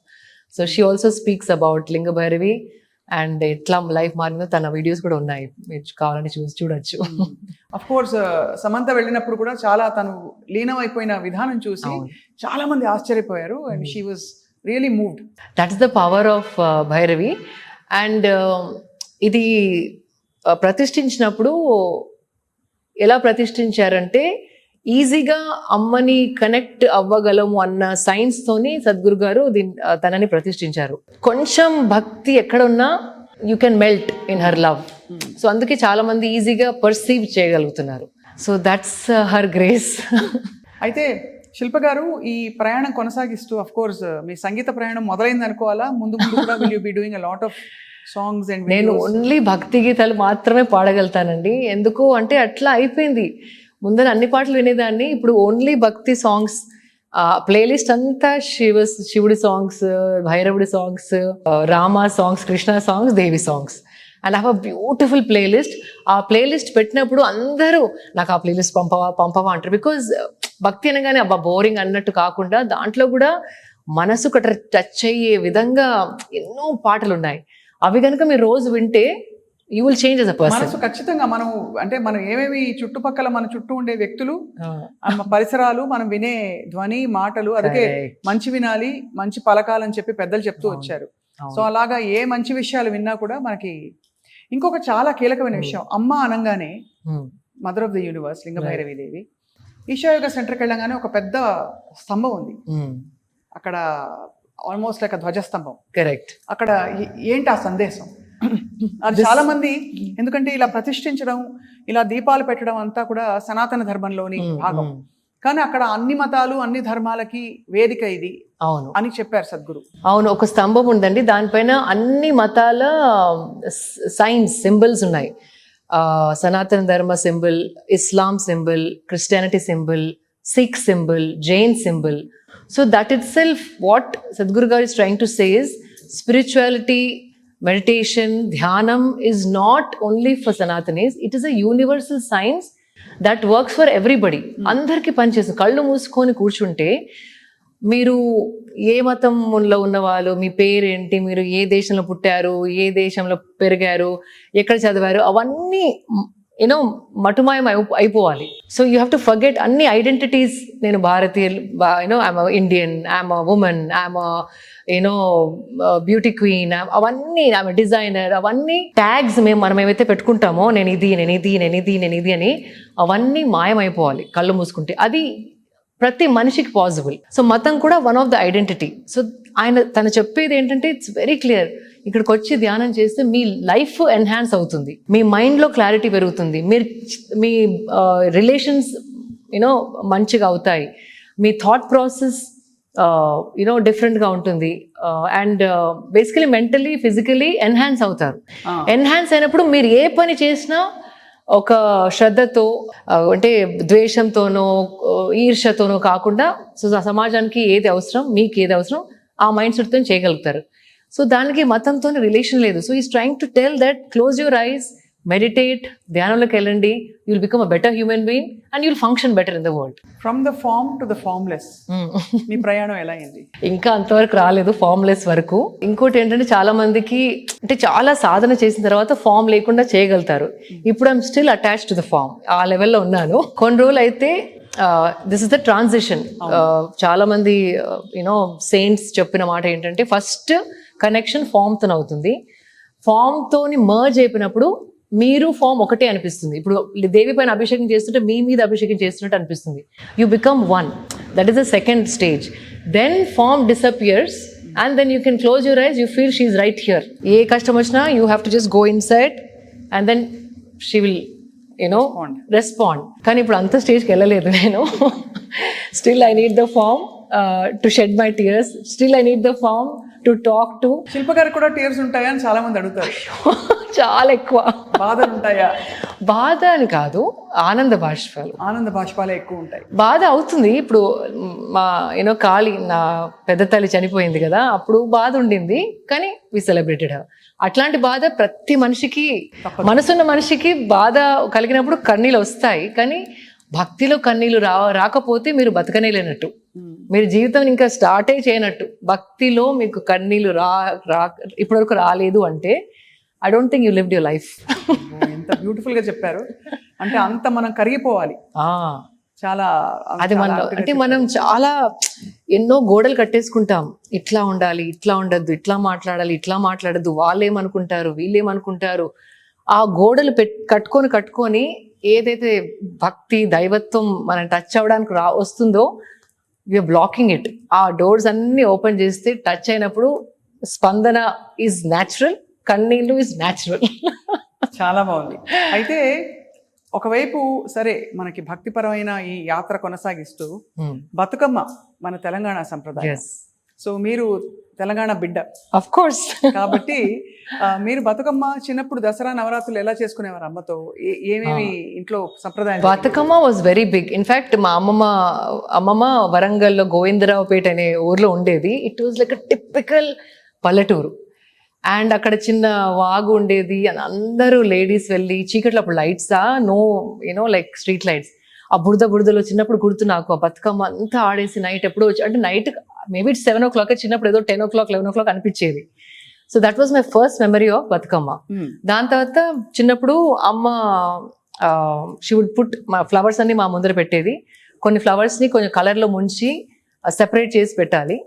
Speaker 3: So she also speaks about లింగ భైరవి అండ్ ఎట్లా లైఫ్ మారిందో తన వీడియోస్ కూడా ఉన్నాయి, మీరు కావాలని చూడొచ్చు.
Speaker 2: అఫ్ కోర్స్ సమంత వెళ్ళినప్పుడు కూడా చాలా తను లీనం అయిపోయిన విధానం చూసి చాలా మంది ఆశ్చర్యపోయారు and she was really moved.
Speaker 3: That is the power of Bhairavi. And ఇది ప్రతిష్ఠించినప్పుడు ఎలా ప్రతిష్ఠించారంటే ఈజీగా అమ్మని కనెక్ట్ అవ్వగలము అన్న సైన్స్ తోని సద్గురు గారు తనని ప్రతిష్ఠించారు. కొంచెం భక్తి ఎక్కడున్నా you can melt in her love. So అందుకే చాలా మంది ఈజీగా పర్సీవ్ చేయగలుగుతున్నారు. So that's her grace.
Speaker 2: అయితే శిల్ప గారు ఈ ప్రయాణం కొనసాగిస్తూ అఫ్ కోర్స్ మీ సంగీత ప్రయాణం మొదలైంది అనుకోవాలా? ముందు కూడా will you be doing a lot of songs and
Speaker 3: నేను ఓన్లీ భక్తి గీతాలు మాత్రమే పాడగలుగుతానండి. ఎందుకు అంటే అట్లా అయిపోయింది. ముందర అన్ని పాటలు వినేదాన్ని, ఇప్పుడు ఓన్లీ భక్తి సాంగ్స్. ప్లేలిస్ట్ అంతా శివుడి సాంగ్స్, భైరవుడి songs, Rama songs, Krishna songs, Devi songs. And I have a beautiful playlist. ఆ ప్లేలిస్ట్ పెట్టినప్పుడు అందరూ నాకు ఆ ప్లేలిస్ట్ పంపవా అంటారు. బికాజ్ భక్తి అనగానే అబ్బా బోరింగ్ అన్నట్టు కాకుండా దాంట్లో కూడా మనసు టచ్ అయ్యే విధంగా ఎన్నో పాటలు ఉన్నాయి. అవి కనుక మీరు రోజు వింటే you will change as a person.
Speaker 2: మనసు ఖచ్చితంగా మనం అంటే మనం ఏమేమి చుట్టుపక్కల మన చుట్టూ ఉండే వ్యక్తులు, పరిసరాలు, మనం వినే ధ్వని, మాటలు, అందుకే మంచి వినాలి మంచి పలకాలని చెప్పి పెద్దలు చెప్తూ వచ్చారు. సో అలాగా ఏ మంచి విషయాలు విన్నా కూడా మనకి. ఇంకొక చాలా కీలకమైన విషయం, అమ్మ అనగానే మదర్ ఆఫ్ ద యూనివర్స్ లింగ భైరవి దేవి. ఈషా యోగా సెంటర్కి వెళ్ళగానే ఒక పెద్ద స్తంభం ఉంది అక్కడ, ఆల్మోస్ట్ లైక్ ధ్వజస్తంభం.
Speaker 3: కరెక్ట్.
Speaker 2: అక్కడ ఏంటి ఆ సందేశం? అది చాలా మంది, ఎందుకంటే ఇలా ప్రతిష్ఠించడం, ఇలా దీపాలు పెట్టడం అంతా కూడా సనాతన ధర్మంలోని భాగం. కానీ అక్కడ అన్ని మతాలు అన్ని ధర్మాలకి వేదిక ఇది
Speaker 3: అవును
Speaker 2: అని చెప్పారు సద్గురు.
Speaker 3: అవును, ఒక స్తంభం ఉందండి, దానిపైన అన్ని మతాల సైన్స్ సింబల్స్ ఉన్నాయి. Sanatana Dharma symbol, Islam symbol, Christianity symbol, Sikh symbol, Jain symbol. So that itself what Sadhguru garu is trying to say is spirituality, meditation, dhyanam is not only for Sanatanis, it is a universal science that works for everybody. అందరికి పనిచేస్తుంది. కళ్ళు మూసుకొని కూర్చుంటే మీరు ఏ మతంలో ఉన్నవాళ్ళు, మీ పేరేంటి, మీరు ఏ దేశంలో పుట్టారు, ఏ దేశంలో పెరిగారు, ఎక్కడ చదివారు, అవన్నీ యూనో మటుమాయం అయిపోవాలి. So you have to forget అన్ని ఐడెంటిటీస్. నేను భారతీయ, you know I'm Indian, I'm women, I'm you know beauty queen, అవన్నీ ఐఎమ్ డిజైనర్, అవన్నీ ట్యాగ్స్ మనం ఏమైతే పెట్టుకుంటామో నేను ఇది అని, అవన్నీ మాయమైపోవాలి కళ్ళు మూసుకుంటే. అది ప్రతి మనిషికి పాసిబుల్. సో మతం కూడా one of the identity. So తను చెప్పేది ఏంటంటే ఇట్స్ వెరీ క్లియర్, ఇక్కడికి వచ్చి ధ్యానం చేస్తే మీ లైఫ్ ఎన్హాన్స్ అవుతుంది, మీ మైండ్లో క్లారిటీ పెరుగుతుంది, మీ రిలేషన్స్ యూనో మంచిగా అవుతాయి, మీ థాట్ ప్రాసెస్ యూనో డిఫరెంట్గా ఉంటుంది, and basically mentally physically enhance అవుతారు. ఎన్హాన్స్ అయినప్పుడు మీరు ఏ పని చేసినా ఒక శ్రద్ధతో, అంటే ద్వేషంతోనో ఈర్ష్యతోనో కాకుండా, సో సమాజానికి ఏది అవసరం, మీకు ఏది అవసరం, ఆ మైండ్ సెట్తో చేయగలుగుతారు. సో దానికి మతంతో రిలేషన్ లేదు. So is trying to tell that close your eyes, meditate, ధ్యానంలోకి వెళ్ళండి, you will become a better human being and you will function better in the world.
Speaker 2: From the form to the formless మీ ప్రయాణం ఎలా అయింది?
Speaker 3: ఇంకా అంతవరకు రాలేదు, ఫార్మ్లెస్ వరకు. ఇంకోటి ఏంటంటే చాలా మందికి అంటే చాలా సాధన చేసిన తర్వాత ఫామ్ లేకుండా చేయగలుగుతారు. ఇప్పుడు I'm still attached to the form, ఆ లెవెల్లో ఉన్నాను. కొన్ని రోజులు అయితే దిస్ ఇస్ ద ట్రాన్సిషన్. చాలా మంది యూనో సెయింట్స్ చెప్పిన మాట ఏంటంటే ఫస్ట్ కనెక్షన్ ఫామ్తో అవుతుంది, ఫామ్తోని మర్జ్ అయిపోయినప్పుడు మీరు ఫామ్ ఒకటే అనిపిస్తుంది. ఇప్పుడు దేవి పైన అభిషేకం చేస్తుంటే మీ మీద అభిషేకం చేస్తున్నట్టు అనిపిస్తుంది. You become one, that is the second stage. Then form disappears and then you can close your eyes, you feel she right here. ఏ కష్టం వచ్చినా you have to just go inside and then she will respond. కానీ ఇప్పుడు అంత స్టేజ్కి వెళ్ళలేదు నేను. Still I need the form to shed my tears, still I need the form to talk to.
Speaker 2: Shilpa గారికి కూడా టీయర్స్ ఉంటాయా అని చాలా మంది అడుగుతారు.
Speaker 3: చాలా ఎక్కువ.
Speaker 2: బాధలు ఉంటాయా?
Speaker 3: బాధ అని కాదు, ఆనంద బాష్పాలు.
Speaker 2: ఆనంద బాష్పాలే ఎక్కువ ఉంటాయి.
Speaker 3: బాధ అవుతుంది. ఇప్పుడు మా కాళీ నా పెద్ద తల్లి చనిపోయింది కదా, అప్పుడు బాధ ఉండింది, కానీ వి సెలబ్రేటెడ్ హర్. అట్లాంటి బాధ ప్రతి మనిషికి, మనసున్న మనిషికి బాధ కలిగినప్పుడు కన్నీళ్ళు వస్తాయి. కానీ భక్తిలో కన్నీళ్ళు రాకపోతే మీరు బతకనేలేనట్టు, మీరు జీవితం ఇంకా స్టార్టే చేయనట్టు. భక్తిలో మీకు కన్నీళ్ళు ఇప్పటివరకు రాలేదు అంటే I don't think you lived your life.
Speaker 2: ఎంత బ్యూటిఫుల్ గా చెప్పారు. అంటే అంత మనం కరిగిపోవాలి. చాలా
Speaker 3: అది మనం అంటే మనం చాలా ఎన్నో గోడలు కట్టేసుకుంటాం. ఇట్లా ఉండాలి, ఇట్లా ఉండద్దు, ఇట్లా మాట్లాడాలి, ఇట్లా మాట్లాడద్దు, వాళ్ళేమనుకుంటారు, వీళ్ళేమనుకుంటారు. ఆ గోడలు కట్టుకొని ఏదైతే భక్తి దైవత్వం మనం టచ్ అవ్వడానికి వస్తుందో వీఆర్ బ్లాకింగ్ ఇట్. ఆ డోర్స్ అన్ని ఓపెన్ చేస్తే టచ్ అయినప్పుడు స్పందన ఈజ్ న్యాచురల్, కన్నీళ్ళు ఈజ్ న్యాచురల్.
Speaker 2: చాలా బాగుంది. అయితే ఒకవైపు సరే మనకి భక్తిపరమైన ఈ యాత్ర కొనసాగిస్తూ బతుకమ్మ మన తెలంగాణ సంప్రదాయం. సో మీరు తెలంగాణ బిడ్డ
Speaker 3: ఆఫ్ కోర్స్
Speaker 2: కాబట్టి మీరు బతుకమ్మ చిన్నప్పుడు దసరా నవరాత్రులు ఎలా చేసుకునేవారు అమ్మతో? ఏమేమి ఇంట్లో సంప్రదాయం?
Speaker 3: Bathukamma was very big. In fact మా అమ్మమ్మ వరంగల్లో గోవిందరావుపేట అనే ఊర్లో ఉండేది. It was like a typical పల్లెటూరు. అండ్ అక్కడ చిన్న వాగు ఉండేది. అండ్ అందరూ లేడీస్ వెళ్ళి చీకట్లో, అప్పుడు లైట్సా నో లైక్ స్ట్రీట్ లైట్స్, ఆ బురదలో చిన్నప్పుడు గుర్తు నాకు. ఆ బతుకమ్మ అంతా ఆడేసి నైట్ ఎప్పుడో అంటే నైట్ మేబీ 7 o'clock, చిన్నప్పుడు ఏదో 10 o'clock 11 o'clock అనిపించేది. So that was my first memory of Bathukamma. దాని తర్వాత చిన్నప్పుడు అమ్మ షీ వుడ్ పుట్ మా ఫ్లవర్స్ అన్ని మా ముందర పెట్టేది. కొన్ని ఫ్లవర్స్ ని కొంచెం కలర్ లో ముంచి సెపరేట్ చేసి పెట్టాలి.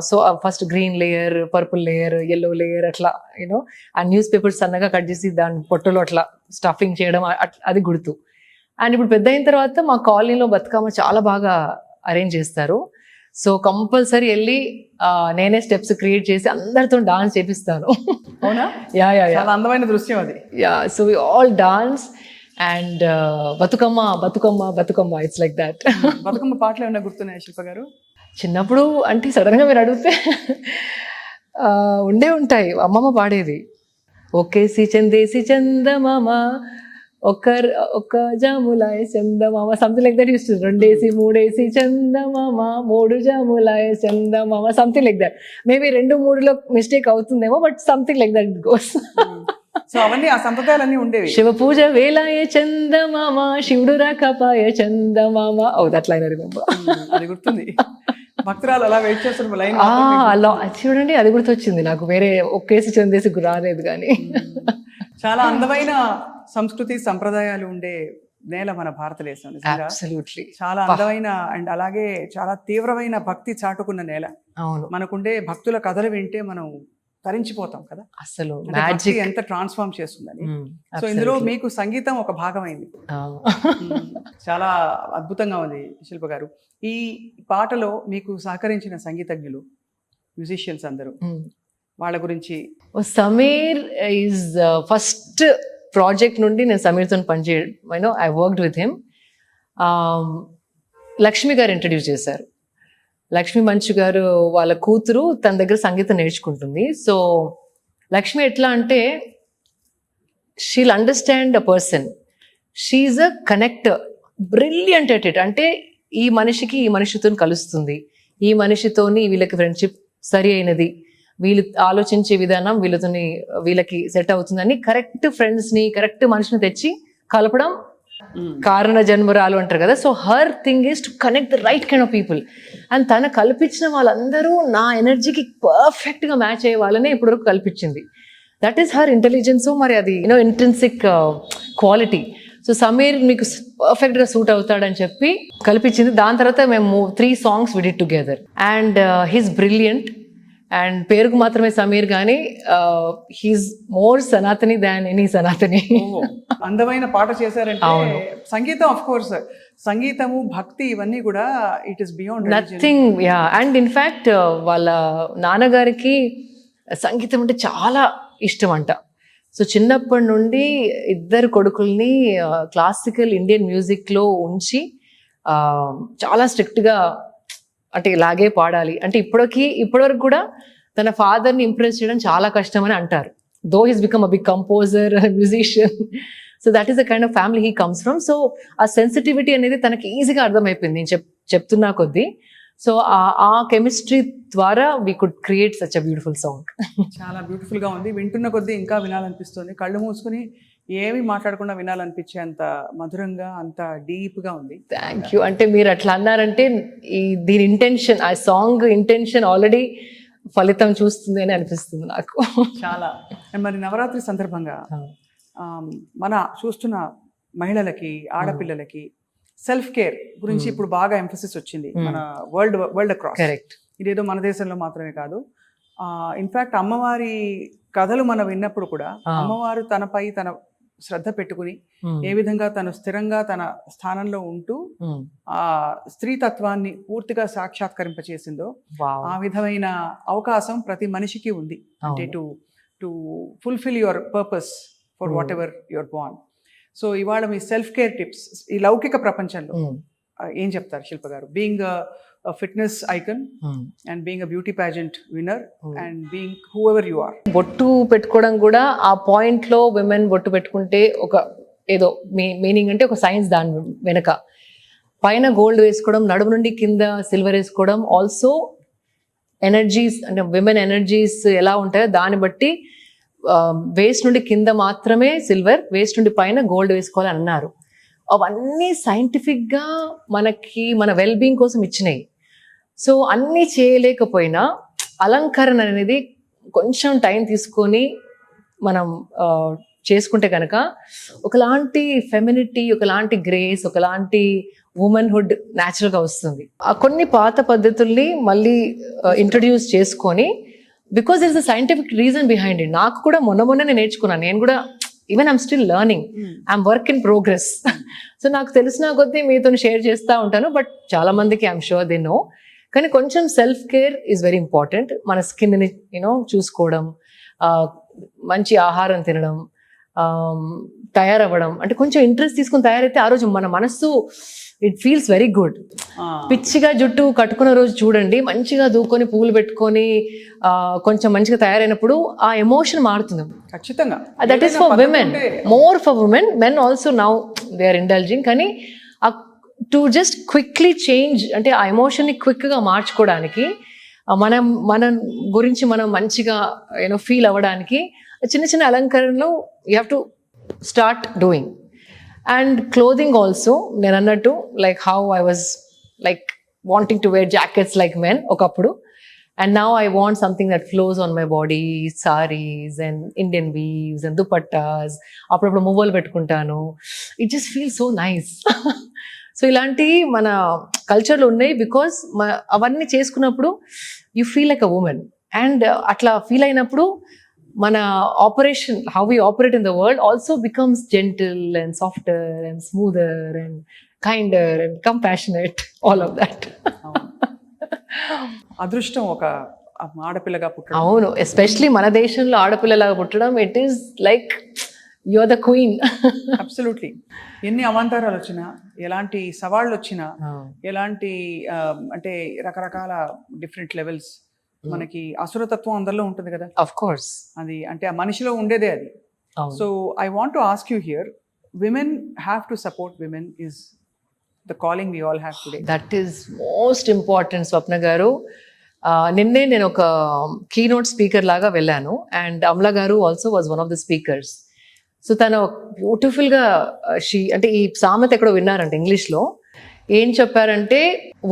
Speaker 3: So first green layer, purple layer, yellow layer, అట్లా ఆ న్యూస్ పేపర్స్ సన్నగా కట్ చేసి దాని పొట్టలో అట్లా స్టఫింగ్ చేయడం, అది గుర్తు. అండ్ ఇప్పుడు పెద్ద అయిన తర్వాత మా కాలనీలో బతుకమ్మ చాలా బాగా అరేంజ్ చేస్తారు. సో కంపల్సరీ వెళ్ళి నేనే స్టెప్స్ క్రియేట్ చేసి అందరితో డాన్స్ చేపిస్తాను.
Speaker 2: అవునా? చాలా అందమైన దృశ్యం అది.
Speaker 3: So we all dance and Bathukamma Bathukamma Bathukamma, it's like that.
Speaker 2: Bathukamma పాటలు ఏమైనా గుర్తున్నాయా శిల్ప గారు?
Speaker 3: చిన్నప్పుడు అంటే సడన్ గా మీరు అడిగితే ఉంటాయి. అమ్మమ్మ పాడేది, ఒకేసి చందేసి చందమామ, ఒక్క జాములాయ చందమామ, something like that. Use to 2 3 చందమామ, 3 జాములాయ చందమామ, సంథింగ్ లైక్ దట్. మేబీ 2 3లో మిస్టేక్ అవుతుందేమో, but something like that it goes.
Speaker 2: So అవన్నీ ఆ సంప్రదాయాలన్నీ ఉండేవి.
Speaker 3: శివ పూజ వేలాయ చందమామ, శివుడు రాకపాయ చందమామ. ఓ దట్ లైన్
Speaker 2: అది గుర్తుంది. భక్తురాలు అలా వెయిట్ చేస్తున్న లైన్
Speaker 3: అలా చూడండి, అది గుర్తొచ్చింది నాకు. వేరే ఒకేసి చందేసి రాలేదు కానీ.
Speaker 2: చాలా అందమైన సంస్కృతి సంప్రదాయాలు ఉండే నేల మన భారతదేశం.
Speaker 3: అబ్సల్యూట్లీ
Speaker 2: చాలా అందమైన అండ్ అలాగే చాలా తీవ్రమైన భక్తి చాటుకున్న నేల.
Speaker 3: అవును,
Speaker 2: మనకుండే భక్తుల కథలు వింటే మనం తరించిపోతాం కదా,
Speaker 3: అసలు
Speaker 2: మ్యాజిక్ ఎంత ట్రాన్స్ఫార్మ్ చేస్తుందని. సో ఇందులో మీకు సంగీతం ఒక భాగమైంది. చాలా అద్భుతంగా ఉంది శిల్ప గారు. ఈ పాటలో మీకు సహకరించిన సంగీతజ్ఞులు, మ్యూజిషియన్స్ అందరూ, వాళ్ళ గురించి?
Speaker 3: సమీర్ ఈజ్ ఫస్ట్ ప్రాజెక్ట్ నుండి నేను సమీర్తో పనిచేయడం, I worked with him. Lakshmi గారు ఇంట్రడ్యూస్ చేశారు. లక్ష్మి మంచు గారు వాళ్ళ కూతురు తన దగ్గర సంగీతం నేర్చుకుంటుంది. సో లక్ష్మి ఎట్లా అంటే she'll understand a person, she's a connector, brilliant at it. అంటే ఈ మనిషికి ఈ మనిషితో కలుస్తుంది, ఈ మనిషితోని వీళ్ళకి ఫ్రెండ్షిప్ సరి అయినది, వీళ్ళు ఆలోచించే విధానం వీళ్ళకి సెట్ అవుతుందని కరెక్ట్ ఫ్రెండ్స్ని, కరెక్ట్ మనిషిని తెచ్చి కలపడం కారణ జన్మరాలు అంటారు కదా. So her thing is to connect the right kind of people. And తన కల్పించిన వాళ్ళందరూ నా ఎనర్జీకి పర్ఫెక్ట్గా మ్యాచ్ అయ్యే వాళ్ళనే ఇప్పటివరకు కల్పించింది. That is her intelligence. మరి అది ఇంట్రిన్సిక్ క్వాలిటీ. సో సమీర్ మీకు పర్ఫెక్ట్గా సూట్ అవుతాడని చెప్పి కల్పించింది. దాని తర్వాత మేము 3 songs we did together and he's brilliant. And పేరుకు మాత్రమే సమీర్ కానీ he's more Sanatani than any Sanatani.
Speaker 2: అందమైన పాట చేశారంటే సంగీతం ఆఫ్ కోర్స్ సంగీతము, భక్తి ఇవన్నీ కూడా it is beyond
Speaker 3: nothing. Yeah, and in fact వాళ్ళ నాన్నగారికి సంగీతం అంటే చాలా ఇష్టం అంట. సో చిన్నప్పటి నుండి ఇద్దరు కొడుకుల్ని క్లాసికల్ ఇండియన్ మ్యూజిక్లో ఉంచి చాలా స్ట్రిక్ట్గా అంటే ఇలాగే పాడాలి అంటే ఇప్పటివరకు కూడా తన ఫాదర్ని ఇంప్రెస్ చేయడం చాలా కష్టం అని అంటారు. Though he's become a big composer, musician. So that is the kind of family he comes from. So ఆ సెన్సిటివిటీ అనేది తనకి ఈజీగా అర్థమైపోయింది నేను చెప్తున్నా కొద్దీ. సో ఆ కెమిస్ట్రీ ద్వారా we could create such a beautiful song.
Speaker 2: చాలా బ్యూటిఫుల్ గా ఉంది. వింటున్న కొద్దీ ఇంకా వినాలనిపిస్తుంది. కళ్ళు మూసుకుని ఏమి మాట్లాడకుండా వినాలనిపించే అంత మధురంగా, అంత డీప్ గా ఉంది.
Speaker 3: Thank you. అంటే మీరు అట్లా అన్నారంటే దీని ఇంటెన్షన్, ఆ సాంగ్ ఇంటెన్షన్ ఆల్రెడీ ఫలితం చూస్తుంది అని అనిపిస్తుంది నాకు.
Speaker 2: చాలా. మరి నవరాత్రి సందర్భంగా మన చూస్తున్న మహిళలకి, ఆడపిల్లలకి సెల్ఫ్ కేర్ గురించి ఇప్పుడు బాగా ఎంఫసిస్ వచ్చింది మన వరల్డ్ అక్రాస్.
Speaker 3: కరెక్ట్.
Speaker 2: ఇదేదో మన దేశంలో మాత్రమే కాదు. ఇన్ఫాక్ట్ అమ్మవారి కథలు మనం విన్నప్పుడు కూడా అమ్మవారు తనపై తన శ్రద్ధ పెట్టుకుని ఏ విధంగా తను స్థిరంగా తన స్థానంలో ఉంటూ ఆ స్త్రీతత్వాన్ని పూర్తిగా సాక్షాత్కరింపచేసిందో ఆ విధమైన అవకాశం ప్రతి మనిషికి ఉంది. అంటే to fulfil your purpose for whatever your born. So ఇవాళ మీ సెల్ఫ్ కేర్ టిప్స్ ఈ లౌకిక ప్రపంచంలో ఏం చెప్తారు Shilpa garu? Being fitness icon and being beauty pageant winner and being whoever you are.
Speaker 3: బొట్టు పెట్టుకోవడం కూడా ఆ పాయింట్ లో విమెన్ బొట్టు పెట్టుకుంటే ఒక ఏదో మీనింగ్ అంటే ఒక సైన్స్ దాని వెనక. పైన గోల్డ్ వేసుకోవడం, నడుము నుండి కింద సిల్వర్ వేసుకోవడం, ఆల్సో ఎనర్జీస్ అంటే విమెన్ ఎనర్జీస్ ఎలా ఉంటాయో దాన్ని బట్టి వేస్ట్ నుండి కింద మాత్రమే సిల్వర్, వేస్ట్ నుండి పైన గోల్డ్ వేసుకోవాలని అన్నారు. అవన్నీ సైంటిఫిక్గా మనకి మన వెల్బీయింగ్ కోసం ఇచ్చినాయి. సో అన్నీ చేయలేకపోయినా అలంకరణ అనేది కొంచెం టైం తీసుకొని మనం చేసుకుంటే కనుక ఒకలాంటి ఫెమినిటీ, ఒకలాంటి గ్రేస్, ఒకలాంటి ఉమెన్హుడ్ న్యాచురల్గా వస్తుంది. ఆ కొన్ని పాత పద్ధతుల్ని మళ్ళీ ఇంట్రడ్యూస్ చేసుకొని, because there is a scientific reason behind it. నాకు కూడా మొన్ననే నేర్చుకున్నాను. నేను కూడా even I'm still learning, I'm work in progress. So నాకు తెలిసిన కొద్దీ మీతో షేర్ చేస్తూ ఉంటాను. బట్ చాలా మందికి ఐఎమ్ షూర్ దే నో. కానీ కొంచెం self care is very important. మన స్కిన్ని చూసుకోవడం, మంచి ఆహారం తినడం, తయారవ్వడం, అంటే కొంచెం ఇంట్రెస్ట్ తీసుకుని తయారైతే ఆ రోజు మన మనస్సు ఇట్ ఫీల్స్ వెరీ గుడ్. పిచ్చిగా జుట్టు కట్టుకున్న రోజు చూడండి, మంచిగా దూకొని పూలు పెట్టుకొని కొంచెం మంచిగా తయారైనప్పుడు ఆ ఎమోషన్ మారుతుంది.
Speaker 2: ఖచ్చితంగా.
Speaker 3: That is for women, more for women. Men also now they are indulging. కానీ టు జస్ట్ క్విక్లీ చేంజ్, అంటే ఆ ఎమోషన్ని క్విక్గా మార్చుకోవడానికి, మన గురించి మనం మంచిగా ఫీల్ అవ్వడానికి చిన్న చిన్న అలంకరణలు you have to start doing. And clothing also, నేను అన్నట్టు like how I was like wanting to wear jackets like men ఒకప్పుడు, and now I want something that flows on my body, saris and Indian weaves and dupattas. అప్పుడప్పుడు మువ్వలు పెట్టుకుంటాను. It just feel so nice. So ఇలాంటివి మన కల్చర్లో ఉన్నాయి. బికాస్ అవన్నీ చేసుకున్నప్పుడు you feel like a women. And అట్లా ఫీల్ అయినప్పుడు మన operation, how we operate in the world also becomes gentle and softer and smoother and kinder and compassionate, all of that.
Speaker 2: అదృష్టం ఒక ఆడపిల్లగా పుట్టడం.
Speaker 3: అవును, ఎస్పెషలీ మన దేశంలో ఆడపిల్లలాగా పుట్టడం, it is like you are the queen.
Speaker 2: Absolutely. ఎన్ని అవాంతరాలు వచ్చినా, ఎలాంటి సవాళ్ళు వచ్చినా, ఎలాంటి అంటే రకరకాల డిఫరెంట్ లెవెల్స్, మనకి అసురతత్వం అందరిలో ఉంటుంది కదా.
Speaker 3: Of course.
Speaker 2: అది అంటే ఆ మనిషిలో ఉండేదే అది. So I want to ask you here, women have to support women is the calling we all have today.
Speaker 3: That is most important Swapna garu. నిన్నే నేను ఒక కీనోట్ స్పీకర్ లాగా వెళ్ళాను, అండ్ అమలా గారు also was one of the speakers. So తను బ్యూటిఫుల్గా అంటే ఈ సామెత ఎక్కడో విన్నారంటే ఇంగ్లీష్లో ఏం చెప్పారంటే,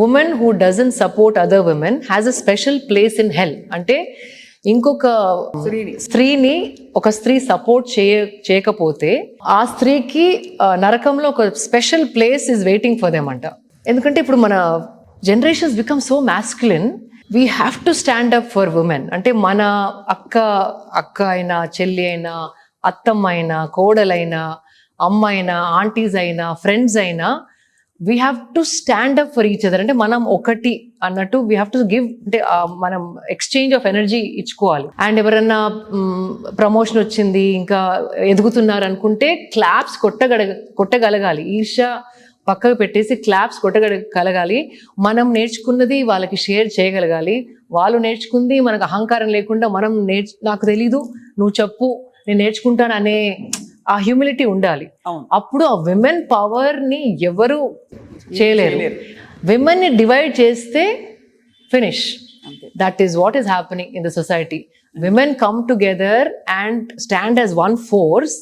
Speaker 3: women who doesn't support other women has a special place in హెల్. అంటే ఇంకొక స్త్రీని ఒక స్త్రీ సపోర్ట్ చేయకపోతే ఆ స్త్రీకి నరకంలో ఒక special place is waiting for them అంట. ఎందుకంటే ఇప్పుడు మన generations become so masculine, we have to stand up for women. అంటే మన అక్క అయినా, చెల్లి అయినా, అత్తమ్మ అయినా, కోడలైనా, అమ్మ అయినా, ఆంటీస్ అయినా, ఫ్రెండ్స్ అయినా, we have to stand up for each other. అంటే మనం ఒకటి అన్నట్టు వీ హ్యావ్ టు గివ్, అంటే మనం ఎక్స్చేంజ్ ఆఫ్ ఎనర్జీ ఇచ్చుకోవాలి. అండ్ ఎవరన్నా ప్రమోషన్ వచ్చింది, ఇంకా ఎదుగుతున్నారు అనుకుంటే క్లాప్స్ కొట్టగలగాలి. ఈర్ష్య పక్కకు పెట్టేసి క్లాప్స్ కొట్టగలగాలి. మనం నేర్చుకున్నది వాళ్ళకి షేర్ చేయగలగాలి. వాళ్ళు నేర్చుకుంది మనకు అహంకారం లేకుండా మనం నాకు తెలీదు, నువ్వు చెప్పు, నేను నేర్చుకుంటాను అనే ఆ హ్యూమిలిటీ ఉండాలి. అప్పుడు ఆ విమెన్ పవర్ ని ఎవరు చేయలేరు. విమెన్ ని డివైడ్ చేస్తే finish. That is what is happening in the society. Women come together and stand as one force.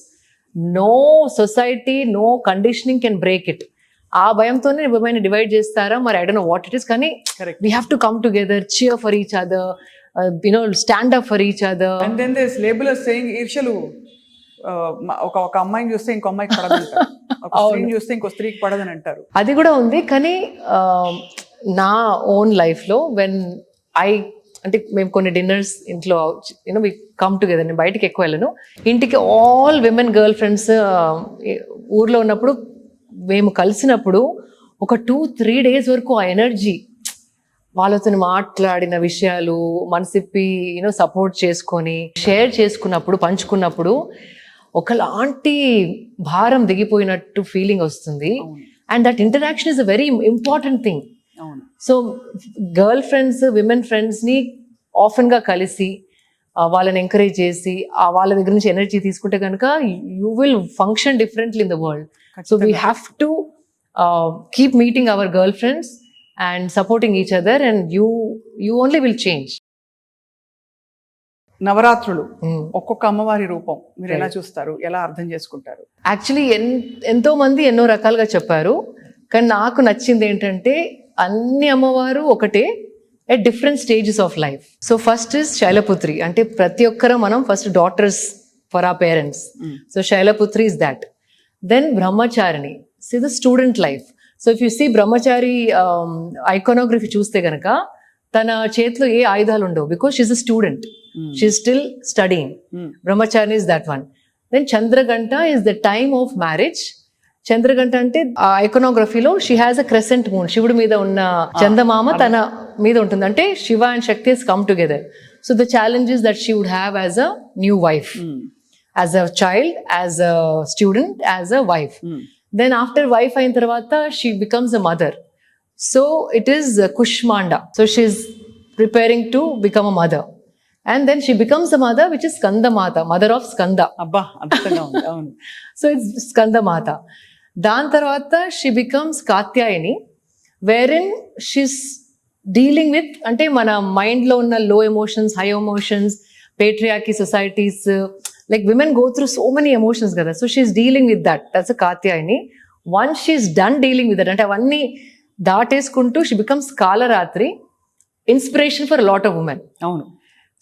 Speaker 3: No society, no conditioning can break it. ఆ భయంతోనే విమెన్ డివైడ్ చేస్తారా మరి, I don't know what it is. కానీ we have to come together, cheer for each other, stand up for each other.
Speaker 2: And then this label is saying ఈర్ష్యలు ఒక అమ్మాయిని చూస్తే ఇంకో అమ్మాయికి పడదంటారు, ఒక స్త్రీని చూస్తే ఇంకో స్త్రీకి పడదని అంటారు.
Speaker 3: అది కూడా ఉంది. కానీ నా ఓన్ లైఫ్లో అంటే మేము కొన్ని డిన్నర్స్ ఇంట్లో వి కమ్ టుగెదర్. నేను బయటికి ఎక్కువ వెళ్ళను. ఇంటికి ఆల్ విమెన్ గర్ల్ ఫ్రెండ్స్ ఊర్లో ఉన్నప్పుడు మేము కలిసినప్పుడు ఒక 2-3 days వరకు ఆ ఎనర్జీ, వాళ్ళతో మాట్లాడిన విషయాలు మనసిప్పి సపోర్ట్ చేసుకొని షేర్ చేసుకున్నప్పుడు, పంచుకున్నప్పుడు ఒకలాంటి భారం దిగిపోయినట్టు ఫీలింగ్ వస్తుంది. And that interaction is a very important thing. So girl friends, women ఫ్రెండ్స్ని ఆఫెన్గా కలిసి వాళ్ళని ఎంకరేజ్ చేసి వాళ్ళ దగ్గర నుంచి ఎనర్జీ తీసుకుంటే కనుక you will function differently in the world. So we have to keep meeting our girl friends and supporting each other and you only will change.
Speaker 2: నవరాత్రులు ఒక్కొక్క అమ్మవారి రూపం మీరు ఎలా చూస్తారు, ఎలా అర్థం చేసుకుంటారు?
Speaker 3: యాక్చువల్లీ ఎంతో మంది ఎన్నో రకాలుగా చెప్పారు. కానీ నాకు నచ్చింది ఏంటంటే అన్ని అమ్మవారు ఒకటే at different stages of life. So first is Shailaputri. అంటే ప్రతి ఒక్కరు మనం first daughters for our parents. So Shailaputri is that. Then Brahmacharini is the student life. So if you see Brahmachari iconography చూస్తే కనుక తన చేతిలో ఏ ఆయుధాలు ఉండవు, because she's a student, she's still studying. Brahmacharini is that one. Then Chandraghanta is the time of marriage. Chandraghanta అంటే ఆ ఐకోనోగ్రఫీలో she has a crescent moon, శివుడి మీద ఉన్న చందమామ తన మీద ఉంటుంది. అంటే Shiva and Shakti has come together. So the challenges that she would have as a new wife, as a child, as a student, as a wife. Then after wife అయిన తర్వాత she becomes a mother. So it is Kushmanda. So she is preparing to become a mother. And then she becomes a mother, which is Skanda Mata, mother of Skanda.
Speaker 2: అబ్బా అద్భుతంగా ఉంది. అవును.
Speaker 3: So it's Skanda Mata. దాని తర్వాత she becomes Katyayini, wherein she's dealing with, అంటే మన మైండ్లో ఉన్న low emotions, high emotions, patriarchy societies, like women go through so many emotions కదా. So she's dealing with that. That's a Katyayini. Once she's done dealing with that, అంటే అవన్నీ దాటేసుకుంటూ she becomes Kalaratri, inspiration for a lot of women.
Speaker 2: అవును.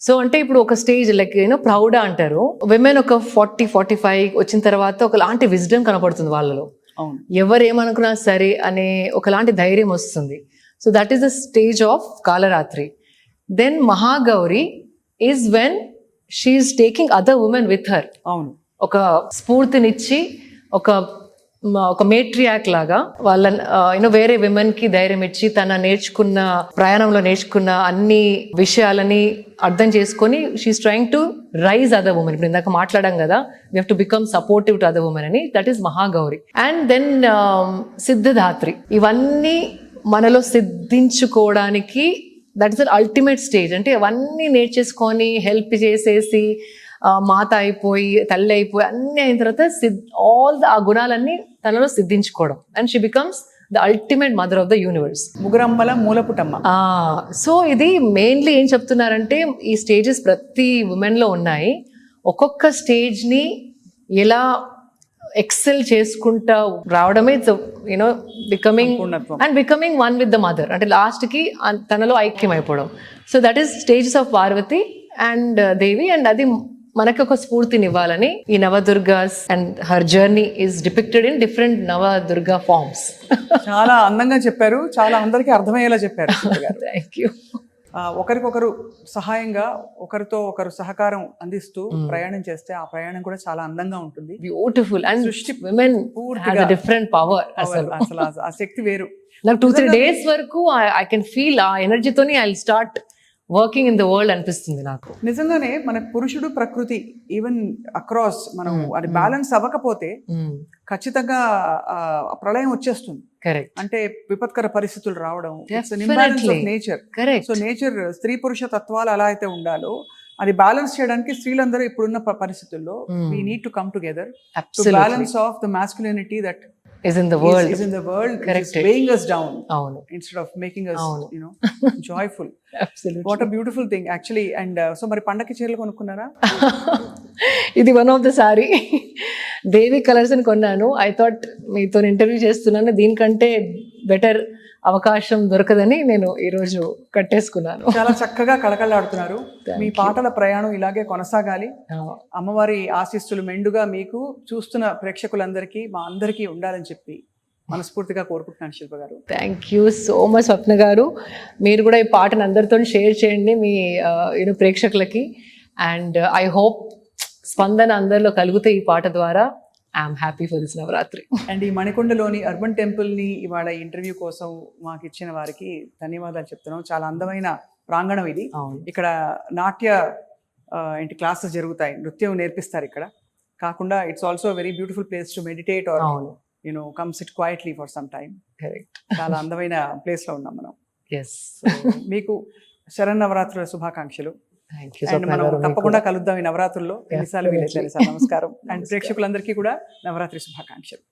Speaker 3: సో అంటే ఇప్పుడు ఒక స్టేజ్ లైక్ ప్రౌడ్ అంటారు, విమెన్ ఒక 40-45 వచ్చిన తర్వాత ఒకలాంటి విజ్డమ్ కనపడుతుంది వాళ్ళలో. ఎవరు ఏమనుకున్నా సరే అనే ఒకలాంటి ధైర్యం వస్తుంది. So that is the stage of Kalaratri. Then Mahagauri is when she is taking other women with her.
Speaker 2: అవును.
Speaker 3: ఒక స్ఫూర్తినిచ్చి ఒక మేట్రియాక్ లాగా వాళ్ళ వేరే విమెన్ కి ధైర్యం ఇచ్చి తన నేర్చుకున్న ప్రయాణంలో నేర్చుకున్న అన్ని విషయాలని అర్థం చేసుకొని she is trying to raise other women. ఇప్పుడు ఇందాక మాట్లాడాం కదా, we have to become supportive to other women అని. That is Mahagauri. And then Siddhidatri. ఇవన్నీ మనలో సిద్ధించుకోవడానికి that is the ultimate stage. అంటే అవన్నీ నేర్చేసుకొని హెల్ప్ చేసేసి మాత అయిపోయి తల్లి అయిపోయి అన్ని అయిన తర్వాత ఆ గుణాలన్నీ తనలో సిద్ధించుకోవడం. And she becomes the ultimate mother of the universe.
Speaker 2: ముగ్గురమ్మల మూలపుటమ్మ.
Speaker 3: సో ఇది మెయిన్లీ ఏం చెప్తున్నారంటే ఈ స్టేజెస్ ప్రతి ఉమెన్ లో ఉన్నాయి. ఒక్కొక్క స్టేజ్ ని ఎలా ఎక్సెల్ చేసుకుంటా రావడమే becoming one with the mother. అంటే లాస్ట్ కి తనలో ఐక్యం అయిపోవడం. So that is stages of Parvati and Devi. And అది మనకు ఒక స్ఫూర్తినివ్వాలని ఈ Navadurgas and her journey is depicted in different Navadurga forms.
Speaker 2: చాలా అందంగా చెప్పారు, చాలా అందరికీ అర్థమయ్యేలా చెప్పారు.
Speaker 3: Thank you.
Speaker 2: ఒకరికొకరు సహాయంగా ఒకరితో ఒకరు సహకారం అందిస్తూ ప్రయాణం చేస్తే ఆ ప్రయాణం కూడా చాలా అందంగా ఉంటుంది.
Speaker 3: బ్యూటిఫుల్ అండ్
Speaker 2: సృష్టి
Speaker 3: విమెన్
Speaker 2: పూర్తిగా
Speaker 3: డిఫరెంట్ పవర్ అసలు.
Speaker 2: అసలు ఆ శక్తి వేరు.
Speaker 3: నాకు 2-3 days వరకు ఐ కెన్ ఫీల్ ఆ ఎనర్జీతోని I start working in the world అనిపిస్తుంది నాకు.
Speaker 2: నిజంగానే మన పురుషుడు ప్రకృతి ఈవెన్ అక్రాస్ మనం అది బ్యాలెన్స్ అవ్వకపోతే ఖచ్చితంగా ప్రళయం వచ్చేస్తుంది.
Speaker 3: కరెక్ట్.
Speaker 2: అంటే విపత్కర పరిస్థితులు రావడం, నేచర్.
Speaker 3: కరెక్ట్.
Speaker 2: సో నేచర్ స్త్రీ పురుష తత్వాలు ఎలా అయితే ఉండాలో అది బ్యాలెన్స్ చేయడానికి స్త్రీలందరూ ఇప్పుడున్న పరిస్థితుల్లో we need to come together to balance of the masculinity that
Speaker 3: is in the world.
Speaker 2: is in the world,
Speaker 3: Correct.
Speaker 2: is weighing us down
Speaker 3: అవును.
Speaker 2: instead of making us
Speaker 3: అవును.
Speaker 2: joyful.
Speaker 3: Absolutely.
Speaker 2: What a beautiful thing actually. And so మరి పండగకి చీరలు కొనుక్కున్నారా?
Speaker 3: ఇది one of the sorry Devi colours అని కొన్నాను. ఐ థాట్ మీతో ఇంటర్వ్యూ చేస్తున్నాను, దీనికంటే బెటర్ అవకాశం దొరకదని నేను ఈరోజు కట్టేసుకున్నాను.
Speaker 2: చాలా చక్కగా కళకళలాడుతున్నారు. మీ పాటల ప్రయాణం ఇలాగే కొనసాగాలి. అమ్మవారి ఆశీస్సులు మెండుగా మీకు చూస్తున్న ప్రేక్షకులందరికీ మా అందరికీ ఉండాలని చెప్పి మనస్ఫూర్తిగా కోరుకుంటున్నాను శిల్ప గారు.
Speaker 3: థ్యాంక్ యూ సో మచ్ స్వప్న గారు. మీరు కూడా ఈ పాటను అందరితో షేర్ చేయండి మీ ప్రేక్షకులకి. అండ్ ఐ హోప్ స్పందన అందరిలో కలిగితే ఈ పాట ద్వారా. I'm happy for this Navratri.
Speaker 2: And ఈ మణికొండలోని అర్బన్ టెంపుల్ని ఇవాళ ఇంటర్వ్యూ కోసం మాకు ఇచ్చిన వారికి ధన్యవాదాలు చెప్తున్నాం. చాలా అందమైన ప్రాంగణం ఇది. ఇక్కడ నాట్య ఏంటి క్లాసెస్ జరుగుతాయి, నృత్యం నేర్పిస్తారు ఇక్కడ. కాకుండా it's also very beautiful place to meditate or come sit quietly for some time. చాలా అందమైన ప్లేస్ లో ఉన్నాం మనం. మీకు శరన్నవరాత్రుల శుభాకాంక్షలు. అండ్ మనం తప్పకుండా కలుద్దాం ఈ నవరాత్రుల్లో. ఎన్నిసార్లు వీలైతే నమస్కారం. అండ్ ప్రేక్షకులందరికీ కూడా నవరాత్రి శుభాకాంక్షలు.